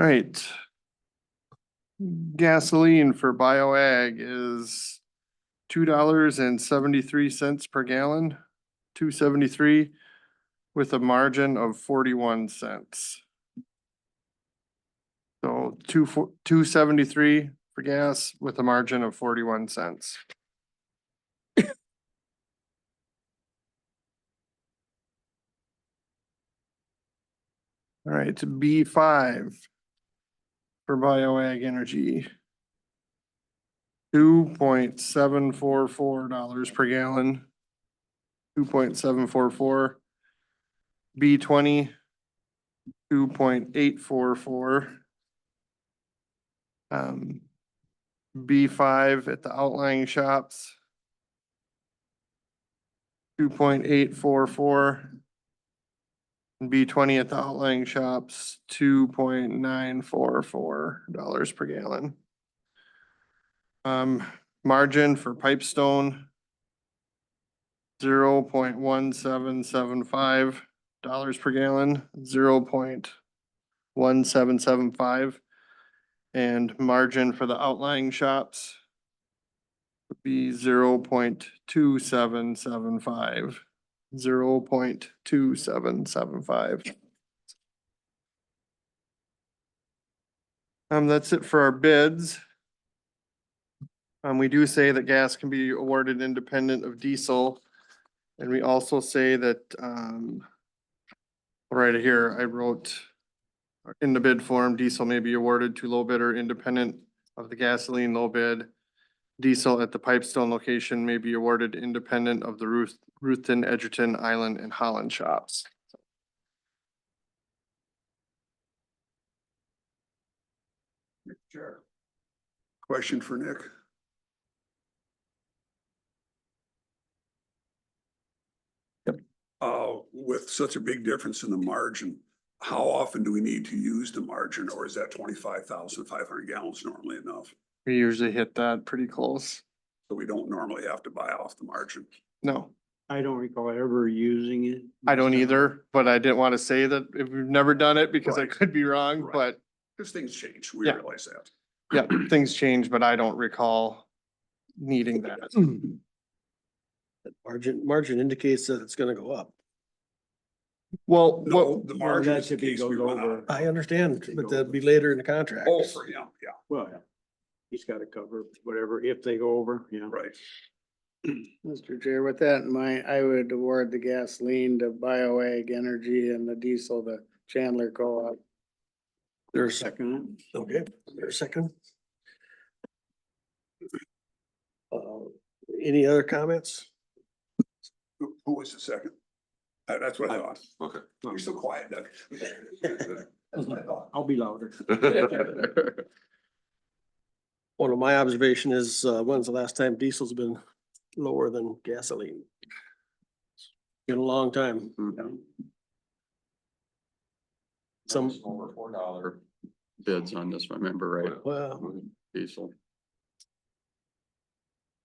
All right. Gasoline for BioAg is $2.73 per gallon, 2.73, with a margin of 41 cents. So 2.73 for gas with a margin of 41 cents. All right, B5 for BioAg Energy. $2.744 per gallon. 2.744. B20. 2.844. B5 at the outlying shops. 2.844. And B20 at the outlying shops, $2.944 per gallon. Margin for Pipestone, $0.1775 per gallon, 0.1775. And margin for the outlying shops would be 0.2775. 0.2775. That's it for our bids. We do say that gas can be awarded independent of diesel. And we also say that, right here, I wrote in the bid form, diesel may be awarded to low bidder independent of the gasoline low bid. Diesel at the Pipestone location may be awarded independent of the Ruthven, Edgerton, Island, and Holland shops. Sure. Question for Nick. With such a big difference in the margin, how often do we need to use the margin, or is that 25,500 gallons normally enough? We usually hit that pretty close. So we don't normally have to buy off the margin. No, I don't recall ever using it. I don't either, but I didn't want to say that if we've never done it because I Right. could be wrong, Right. but Because things change, we Yeah. realize that. yeah, things change, but I don't recall needing that. Margin indicates that it's gonna go up. Well, No, what, the Well, margin that is in should be case we goes run out. over. of- I understand, but that'd be later in the contract. Oh, for him, yeah, Well, yeah. He's got to cover whatever, if they go over, yeah. right. Mr. Chair, with that in mind, I would award the gasoline to BioAg Energy and the diesel to Chandler Co-op. There's, Second. okay, there's a second. Any other comments? Who was the second? That's what I thought. Okay. You're so quiet, Doug. That's what I thought. I'll be louder. One of my observation is, when's the last time diesel's been lower than gasoline? Been a long time. Some, Over $4 bids on this, if I remember right, well, diesel.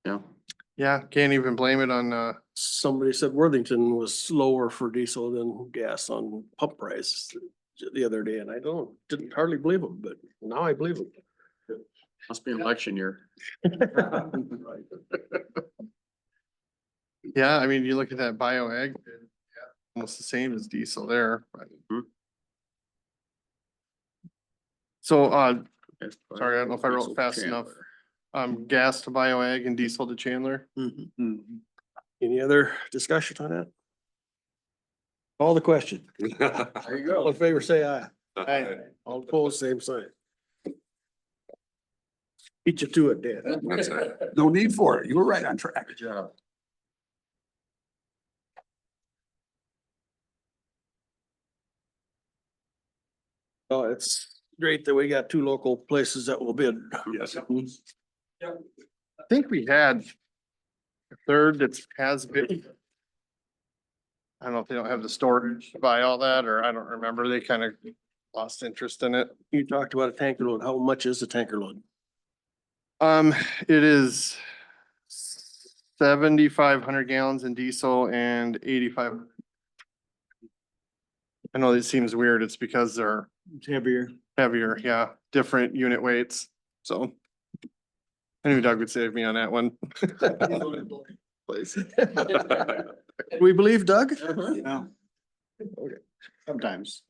Yeah, yeah, can't even blame it on, somebody said Worthington was lower for diesel than gas on pump price the other day, and I didn't hardly believe them, but now I believe them. must be an election year. yeah, I mean, you look at that BioAg, almost the same as diesel there. but- So, sorry, I don't know if I wrote fast enough. Gas to BioAg and diesel to Chandler. Any other discussion on that? Call the question. There you All in go. favor, say aye. Aye. All opposed, same sign. Beat you to it, Dan. That's it. No need for it. You were right on track. Good job. Oh, it's great that we got two local places that will bid. Yes. I think we had a third that has been. I don't know if they don't have the storage to buy all that, or I don't remember. They kind of lost interest in it. You talked about a tanker load. How much is the tanker load? It is 7,500 gallons in diesel and 8,500. I know it seems weird. It's because they're It's heavier. heavier, yeah, different unit weights, so. I knew Doug would save me on that one. Please. We believe Doug? Yeah. Okay. Sometimes.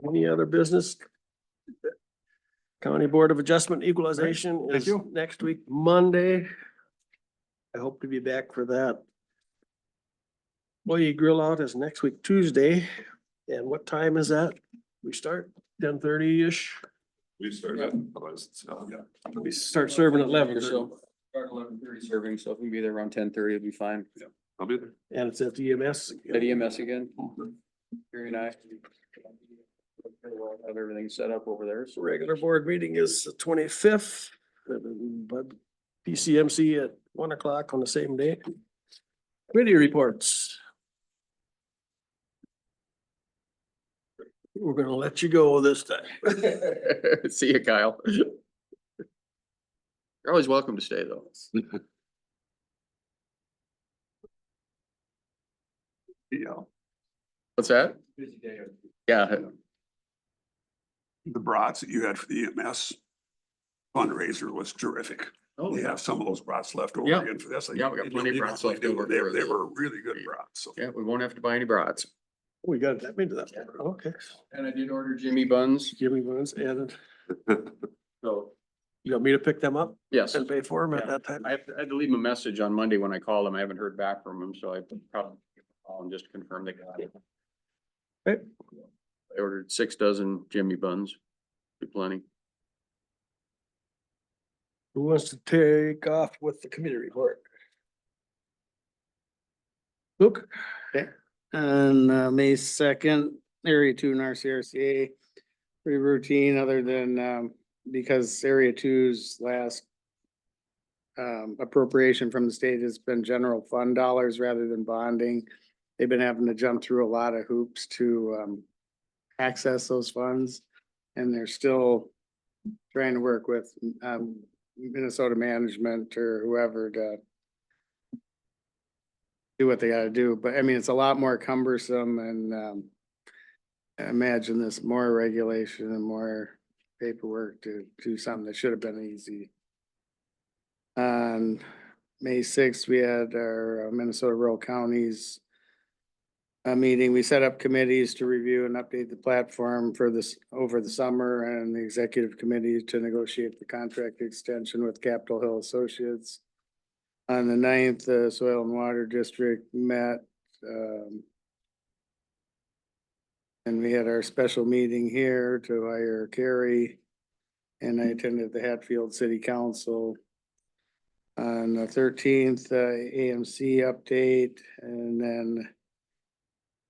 Any other business? County Board of Adjustment Equalization Thank is you. next week, Monday. I hope to be back for that. Employee grill out is next week, Tuesday. And what time is that? We start 10:30-ish. We started, otherwise, We start serving at 11. So, start 11:30 serving, so if we can be there around 10:30, it'll be fine. I'll be there. And it's at the EMS. At EMS again. Gary and I. Have everything set up over there, so. Regular board meeting is the 25th, but PCMC at 1 o'clock on the same day. Committee reports. We're gonna let you go this time. See you, Kyle. You're always welcome to stay, though. Yeah, What's that? Yeah, the brats that you had for the EMS fundraiser was terrific. Oh, They yeah. have some of those brats left over Yeah. again for this. Yeah, we got plenty of brats left over They for they the- were really good brats, so. Yeah, we won't have to buy any brats. We got that into that. Okay. And I did order Jimmy buns, Jimmy Buns added. so, You want me to pick them up yes. and pay for them at Yeah. that time? I had to leave him a message on Monday when I called him. I haven't heard back from him, so I probably call him just to confirm they got it. Okay. I ordered 6 dozen Jimmy buns. Be plenty. Who wants to take off with the committee report? Luke? On May 2nd, Area 2 in RCRCA, pretty routine, other than because Area 2's last appropriation from the state has been general fund dollars rather than bonding. They've been having to jump through a lot of hoops to access those funds. And they're still trying to work with Minnesota management or whoever to do what they gotta do. But I mean, it's a lot more cumbersome and I imagine this more regulation and more paperwork to do something that should have been easy. On May 6th, we had our Minnesota Rural Counties meeting. We set up committees to review and update the platform for this over the summer, and the executive committee to negotiate the contract extension with Capitol Hill Associates. On the 9th, the Soil and Water District met. And we had our special meeting here to hire Carrie. And I attended the Hatfield City Council. On the 13th, AMC update, and then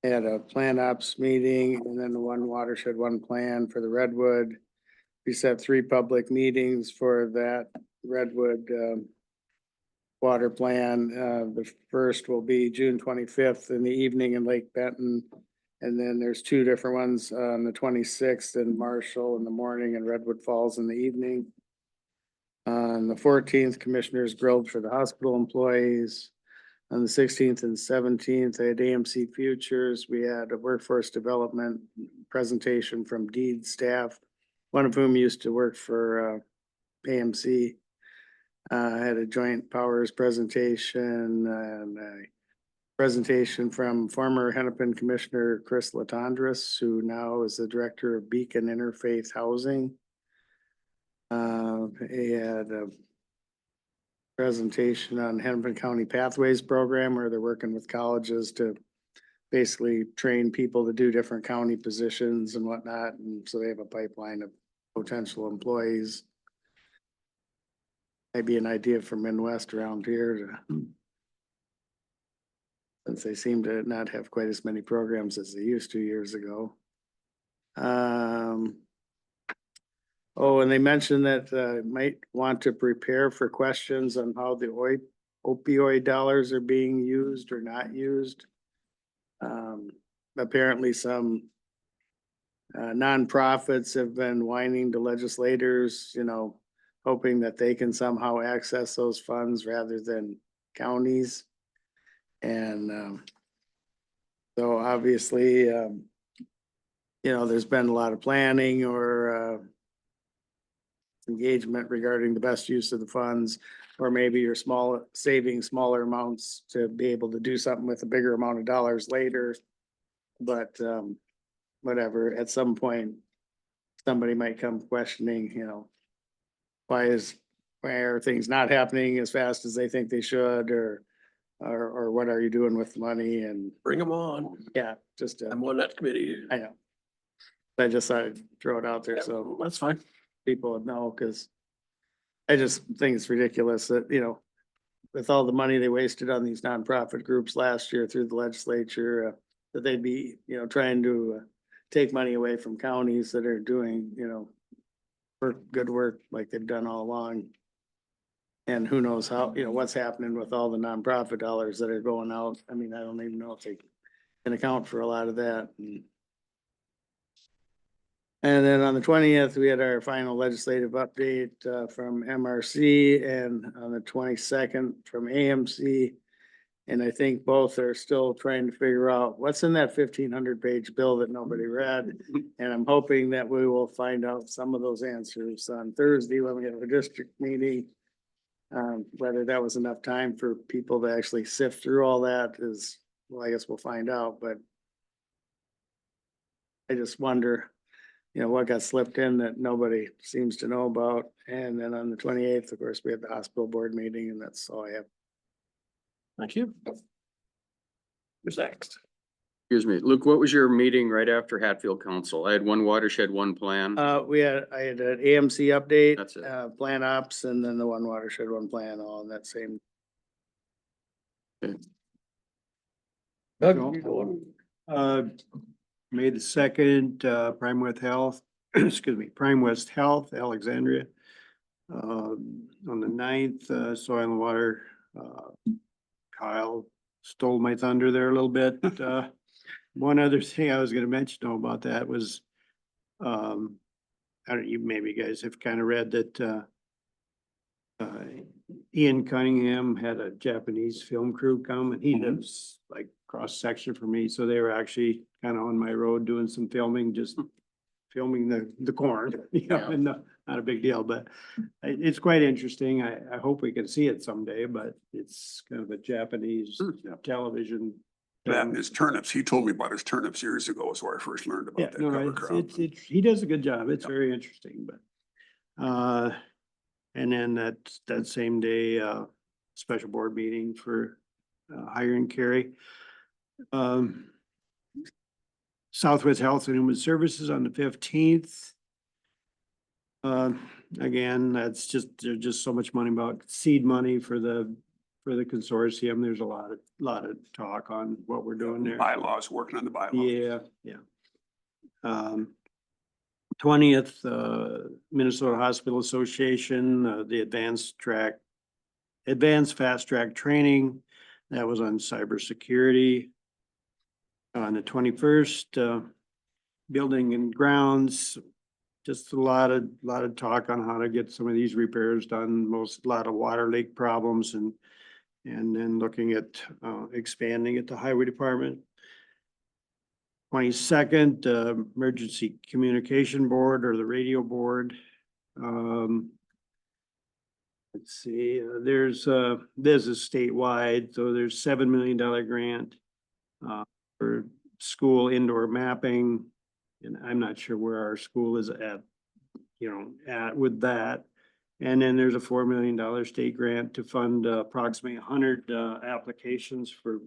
had a plan ops meeting, and then the one watershed, one plan for the Redwood. We set 3 public meetings for that Redwood water plan. The first will be June 25th in the evening in Lake Benton. And then there's 2 different ones on the 26th in Marshall in the morning and Redwood Falls in the evening. On the 14th, commissioners grilled for the hospital employees. On the 16th and 17th, I had AMC Futures. We had a workforce development presentation from Deed staff, one of whom used to work for AMC. I had a joint powers presentation and a presentation from former Hennepin Commissioner Chris Latondras, who now is the director of Beacon Interfaith Housing. He had a presentation on Hennepin County Pathways Program, where they're working with colleges to basically train people to do different county positions and whatnot. And so they have a pipeline of potential employees. Maybe an idea for Midwest around here to, since they seem to not have quite as many programs as they used to years ago. Oh, and they mentioned that might want to prepare for questions on how the opioid dollars are being used or not used. Apparently some nonprofits have been whining to legislators, you know, hoping that they can somehow access those funds rather than counties. And so obviously, you know, there's been a lot of planning or engagement regarding the best use of the funds, or maybe you're saving smaller amounts to be able to do something with a bigger amount of dollars later. But whatever, at some point, somebody might come questioning, you know, why are things not happening as fast as they think they should, or what are you doing with the money? And Bring them on. yeah, just I'm on that committee. I know. I just thought I'd throw it out there so That's fine. people would know, because I just think it's ridiculous that, you know, with all the money they wasted on these nonprofit groups last year through the legislature, that they'd be, you know, trying to take money away from counties that are doing, you know, good work like they've done all along. And who knows how, you know, what's happening with all the nonprofit dollars that are going out. I mean, I don't even know if they can account for a lot of that. And then on the 20th, we had our final legislative update from MRC, and on the 22nd from AMC. And I think both are still trying to figure out what's in that 1,500-page bill that nobody read. And I'm hoping that we will find out some of those answers on Thursday when we have a district meeting. Whether that was enough time for people to actually sift through all that is, well, I guess we'll find out, but I just wonder, you know, what got slipped in that nobody seems to know about. And then on the 28th, of course, we had the hospital board meeting, and that's all I have. Thank you. Who's next? Excuse me, Luke, what was your meeting right after Hatfield Council? I had one watershed, one plan. I had an AMC update. That's it. Plan ops, and then the one watershed, one plan, all in that same. Doug, you going? May the 2nd, Prime West Health, excuse me, Prime West Health, Alexandria. On the 9th, Soil and Water, Kyle stole my thunder there a little bit. One other thing I was gonna mention though about that was, I don't, maybe you guys have kind of read that, Ian Cunningham had a Japanese film crew come, and he lives like cross section from me, so they were actually kind of on my road doing some filming, just filming the corn, you know, and not a big deal, but it's quite interesting. I hope we can see it someday, but it's kind of a Japanese television. That thing. and his turnips. He told me about his turnips years ago, is where I first learned Yeah, about that no, cover crop. he does a good job. It's very interesting, but, and then that same day, special board meeting for, hiring Carrie. Southwest Health and Human Services on the 15th. Again, there's just so much money about seed money for the consortium. There's a lot of talk on what we're doing there. Bylaws, working on the bylaws. Yeah. 20th, Minnesota Hospital Association, the advanced fast track training. That was on cybersecurity. On the 21st, building and grounds, just a lot of talk on how to get some of these repairs done, a lot of water leak problems and then looking at expanding at the highway department. 22nd, emergency communication board or the radio board. Let's see, this is statewide, so there's $7 million grant for school indoor mapping. And I'm not sure where our school is at with that. And then there's a $4 million state grant to fund approximately 100 applications for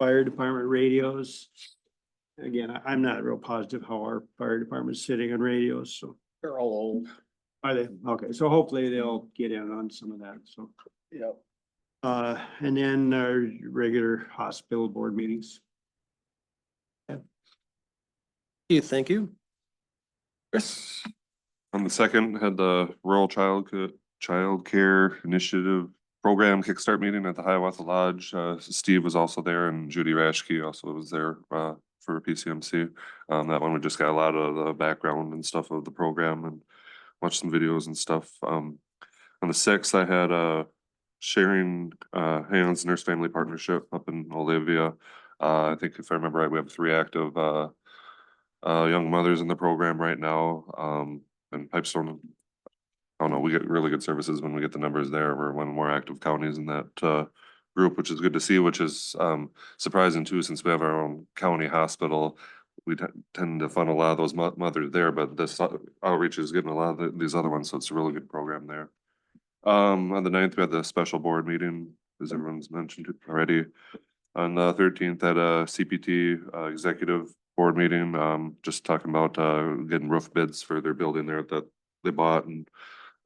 fire department radios. Again, I'm not real positive how our fire department's sitting on radios, so. They're all old. Are they? Okay, so hopefully they'll get in on some of that, so. Yep. And then our regular hospital board meetings. Thank you. Chris? On the second, had the Rural Child Care Initiative Program Kickstart meeting at the Hiawatha Lodge. Steve was also there and Judy Rashke also was there for PCMC. That one, we just got a lot of the background and stuff of the program and watched some videos and stuff. On the sixth, I had Sharing Hands Nurse Family Partnership up in Olivia. I think if I remember right, we have 3 active young mothers in the program right now. And Pipestone, I don't know, we get really good services when we get the numbers there. We're one of the more active counties in that group, which is good to see, which is surprising too, since we have our own county hospital. We tend to fund a lot of those mothers there, but this outreach is getting a lot of these other ones, so it's a really good program there. On the 9th, we had the special board meeting, as everyone's mentioned already. On the 13th, at a CPT executive board meeting, just talking about getting roof bids for their building there that they bought and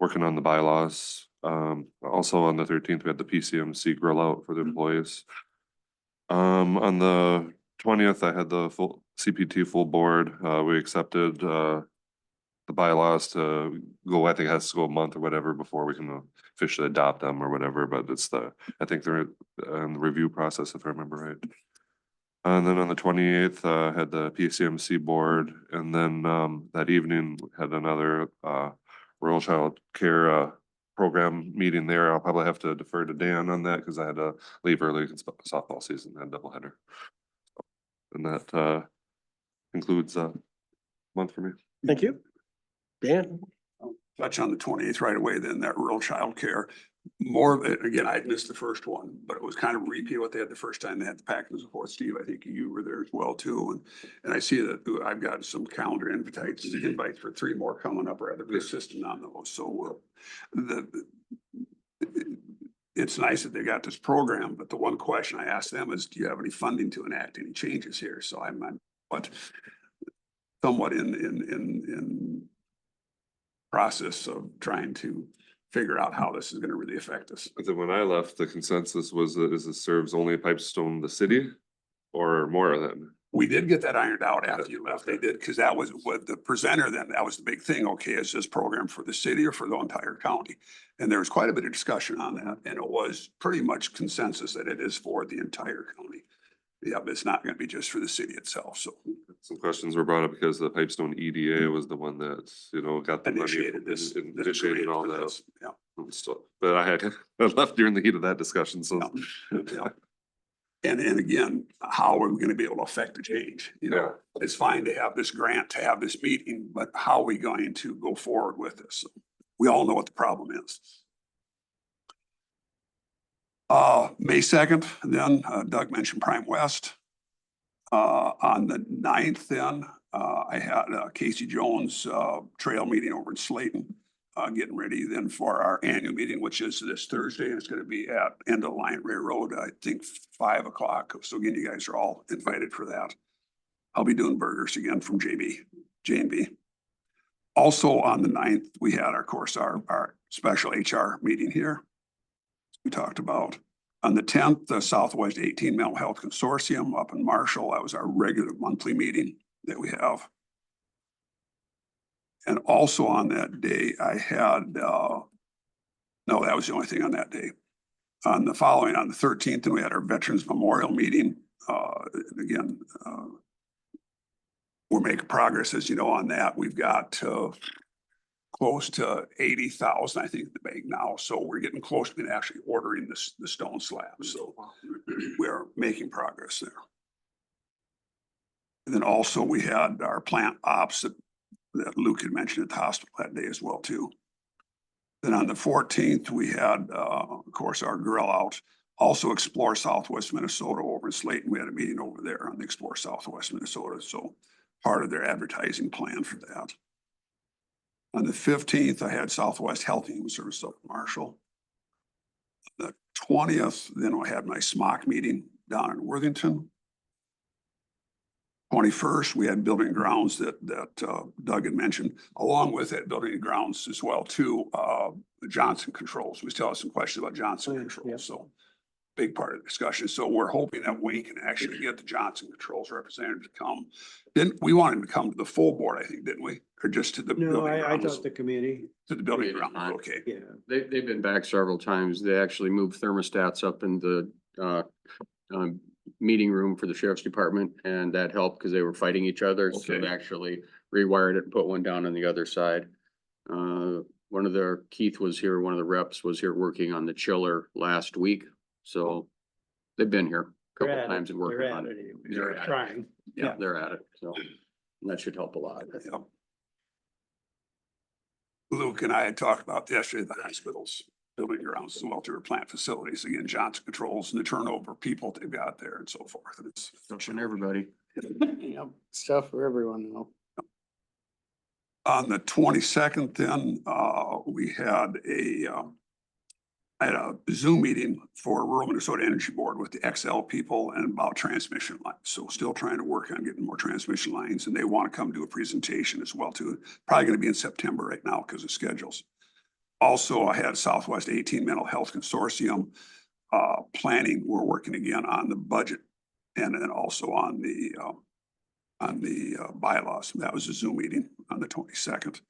working on the bylaws. Also on the 13th, we had the PCMC grill out for the employees. On the 20th, I had the full CPT full board. We accepted the bylaws to go, I think it has to go a month or whatever before we can officially adopt them or whatever, but it's I think they're in the review process, if I remember right. And then on the 28th, had the PCMC board, and then that evening had another rural child care program meeting there. I'll probably have to defer to Dan on that because I had to leave early because softball season had doubleheader. And that concludes month for me. Thank you. Dan? Touch on the 28th right away, then that rural child care. More of it, again, I missed the first one, but it was kind of a repeat of what they had the first time they had the pack and so forth. Steve, I think you were there as well too. And I see that I've got some calendar invites for 3 more coming up, rather persistent on those. So it's nice that they got this program, but the one question I asked them is, do you have any funding to enact any changes here? So I'm somewhat in process of trying to figure out how this is gonna really affect us. But then when I left, the consensus was that this serves only Pipestone, the city, or more than. We did get that ironed out after you left. They did, because that was what the presenter then, that was the big thing. Okay, is this program for the city or for the entire county? And there was quite a bit of discussion on that, and it was pretty much consensus that it is for the entire county. Yeah, but it's not gonna be just for the city itself, so. Some questions were brought up because the Pipestone EDA was the one that, got the money. Initiated this. Initiated all for that. this, Yeah. But I left during the heat of that discussion, so. Yeah. And again, how are we gonna be able to affect the change? You know, it's fine to have this grant, to have this meeting, but how are we going to go forward with this? We all know what the problem is. May 2nd, then Doug mentioned Prime West. On the 9th, then, I had Casey Jones, trail meeting over in Slayton. Getting ready then for our annual meeting, which is this Thursday, and it's gonna be at End of Line Railroad, I think 5 o'clock. So again, you guys are all invited for that. I'll be doing burgers again from J&B. Also on the 9th, we had, of course, our special HR meeting here. We talked about. On the 10th, the Southwest 18 Mental Health Consortium up in Marshall. That was our regular monthly meeting that we have. And also on that day, I had, no, that was the only thing on that day. On the 13th, then we had our Veterans Memorial meeting. Again, we're making progress, as you know, on that. We've got close to 80,000, I think, in the bank now. So we're getting close to being actually ordering the stone slab. So we're making progress there. And then also we had our plant ops that Luke had mentioned at the hospital that day as well, too. Then on the 14th, we had, of course, our grill out. Also Explore Southwest Minnesota over in Slayton. We had a meeting over there on the Explore Southwest Minnesota. So part of their advertising plan for that. On the 15th, I had Southwest Health and Human Services up in Marshall. The 20th, then I had my SMOC meeting down in Worthington. 21st, we had building grounds that Doug had mentioned, along with that building grounds as well too, Johnson Controls. We still have some questions about Johnson Controls, so big part of the discussion. So we're hoping that we can actually get the Johnson Controls representative to come. We wanted to come to the full board, I think, didn't we? Or just to the No, building I grounds? thought the committee, To the building Committee's grounds, fine. okay. yeah. They've been back several times. They actually moved thermostats up in the meeting room for the sheriff's department, and that helped because they were fighting each other. So Okay. they actually rewired it and put one down on the other side. One of their, Keith was here, one of the reps was here working on the chiller last week. So they've been here a They're couple at times and working on it. anyway. They're at it. Trying. Yeah, they're at it. So and that should help a lot. Yep. Luke and I had talked about yesterday, the hospitals, building grounds, and welfare plant facilities, again, Johnson Controls and the turnover of people they've got there and so forth. And it's Touching everybody. Yep, stuff for everyone now. on the 22nd, then, I had a Zoom meeting for Rural Minnesota Energy Board with the XL people and about transmission lines. So still trying to work on getting more transmission lines, and they want to come do a presentation as well too. Probably going to be in September right now because of schedules. Also, I had Southwest 18 Mental Health Consortium planning. We're working again on the budget and then also on the bylaws. That was a Zoom meeting on the 22nd.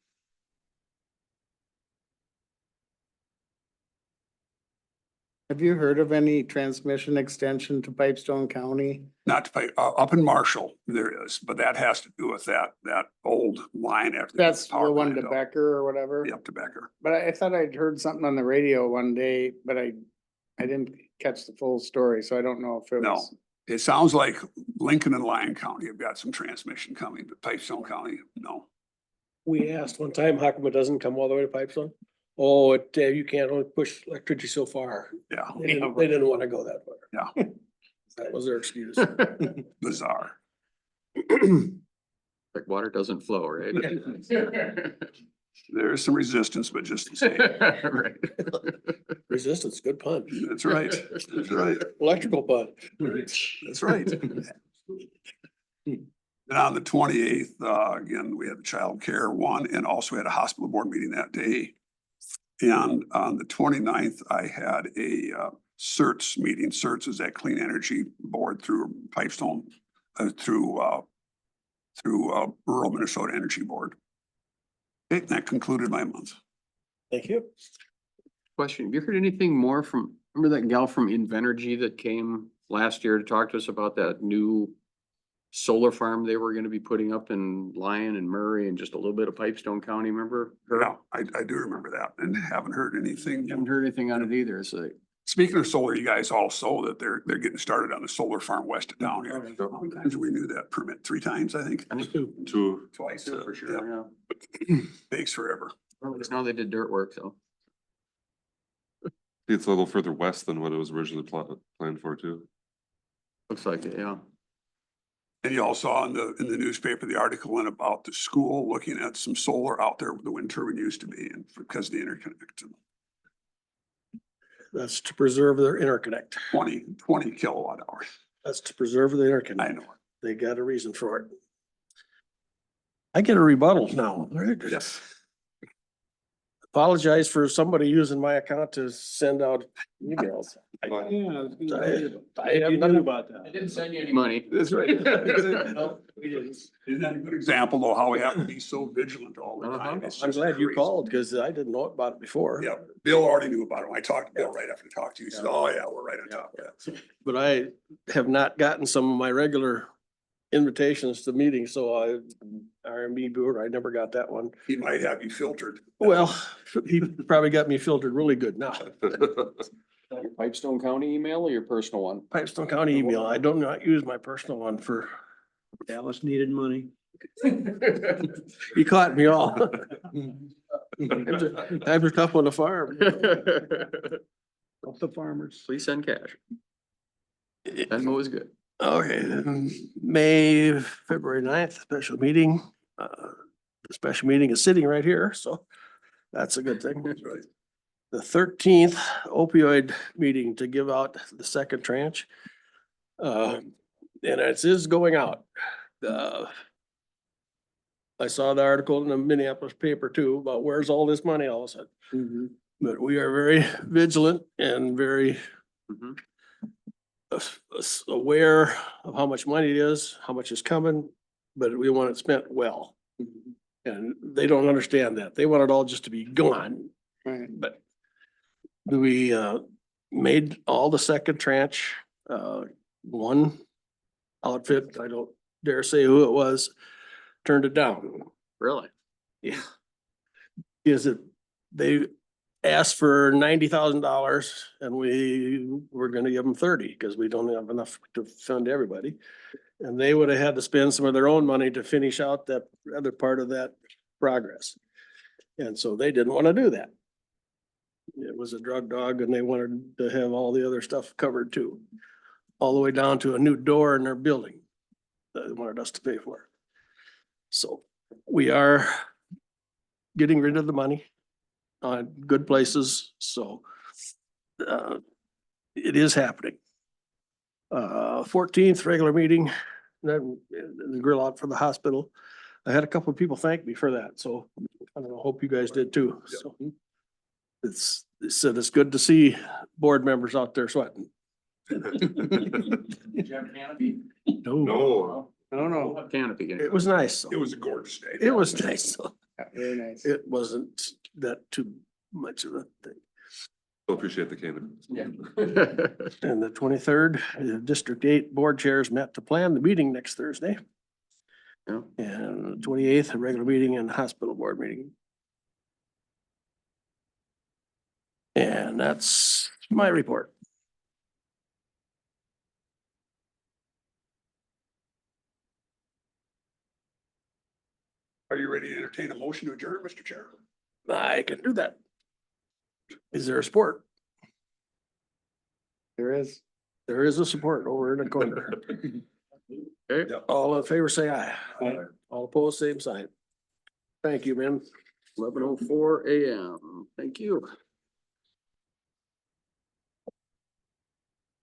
Have you heard of any transmission extension to Pipestone County? Not to pay, up in Marshall, there is, but that has to do with that old line after. That's the power one to plant out. Becker or whatever? Up to Becker. But I thought I'd heard something on the radio one day, but I didn't catch the full story, so I don't know if it No. was. It sounds like Lincoln and Lyon County have got some transmission coming, but Pipestone County, no. We asked one time, how come it doesn't come all the way to Pipestone? Oh, you can't only push electricity so far. Yeah, They didn't want to go that far. yeah, That was their excuse. bizarre. Like water doesn't flow, right? There is some resistance, but just the same. Right. Resistance, good punch. That's right. That's right. Electrical punch. That's right. And on the 28th, again, we had the child care one and also had a hospital board meeting that day. And on the 29th, I had a CERTS meeting. CERTS is that Clean Energy Board through Pipestone, through Rural Minnesota Energy Board. Okay, that concluded my month. Thank you. Question, have you heard anything more from, remember that gal from Invenergy that came last year to talk to us about that new solar farm they were gonna be putting up in Lyon and Murray and just a little bit of Pipestone County, remember? Yeah, I do remember that and haven't heard anything. Haven't heard anything on it either, so Speaking of solar, you guys all saw that they're getting started on the solar farm west of town here. How many times have we renewed that permit? 3 times, I think. Two. Twice. For sure, Yeah. Takes forever. yeah. Now they did dirt work, so. It's a little further west than what it was originally planned for too. Looks like it, yeah. And you all saw in the newspaper, the article went about the school looking at some solar out there where the wind turbine used to be and because of the interconnect. That's to preserve their interconnect. 20 kilowatt hours. That's to preserve the I interconnect. know. They got a reason for it. I get a rebuttal now. Yes. Apologize for somebody using my account to send out emails. Yeah, I was gonna I- say, I if have you nothing- knew about that. I didn't send you any money. That's right. No, we didn't. Isn't that a good example though, how we have to be so vigilant all the time? It's I'm just glad you crazy. called because I didn't know about it before. Yeah, Bill already knew about it. When I talked to Bill right after I talked to you, he said, oh yeah, we're right on top of that. But I have not gotten some of my regular invitations to meetings, so RMB board, I never got that one. He might have you filtered. Well, he probably got me filtered really good now. Your Pipestone County email or your personal one? Pipestone County email. I do not use my personal one for, Dallas needed money. you caught me all. I'm tough on the farm. Help the farmers. Please send cash. Venmo is good. Okay, May, February 9th, special meeting. The special meeting is sitting right here, so that's a good thing. Right. The 13th opioid meeting to give out the second tranche. And it is going out. I saw the article in the Minneapolis paper too about where's all this money all of a sudden. But we are very vigilant and very Mhm. aware of how much money it is, how much is coming, but we want it spent well. And they don't understand that. They want it all just to be gone. Right. But we made all the second tranche, one outfit, I don't dare say who it was, turned it down. Really? Yeah. Is it, they asked for $90,000 and we were gonna give them 30 because we don't have enough to fund everybody. And they would have had to spend some of their own money to finish out that other part of that progress. And so they didn't want to do that. It was a drug dog and they wanted to have all the other stuff covered too. All the way down to a new door in their building that they wanted us to pay for. So we are getting rid of the money on good places, so it is happening. 14th regular meeting, then the grill out for the hospital. I had a couple of people thank me for that, so I don't know, hope you guys did too. So they said it's good to see board members out there sweating. Did you have canopy? No, I don't know. Canopy. it was nice. though. It was a gorgeous day. It was nice. though. Yeah, very nice. It wasn't that too much of a thing. Appreciate the canopy. Yeah. And the 23rd, the District 8 board chairs met to plan the meeting next Thursday. Yeah. And the 28th, a regular meeting and hospital board meeting. And that's my report. Are you ready to entertain a motion to adjourn, Mr. Chair? I can do that. Is there a support? There is. There is a support over in the corner. Okay. All in favor, say aye. Aye. All opposed, same sign. Thank you, man. 11:04 a.m. Thank you.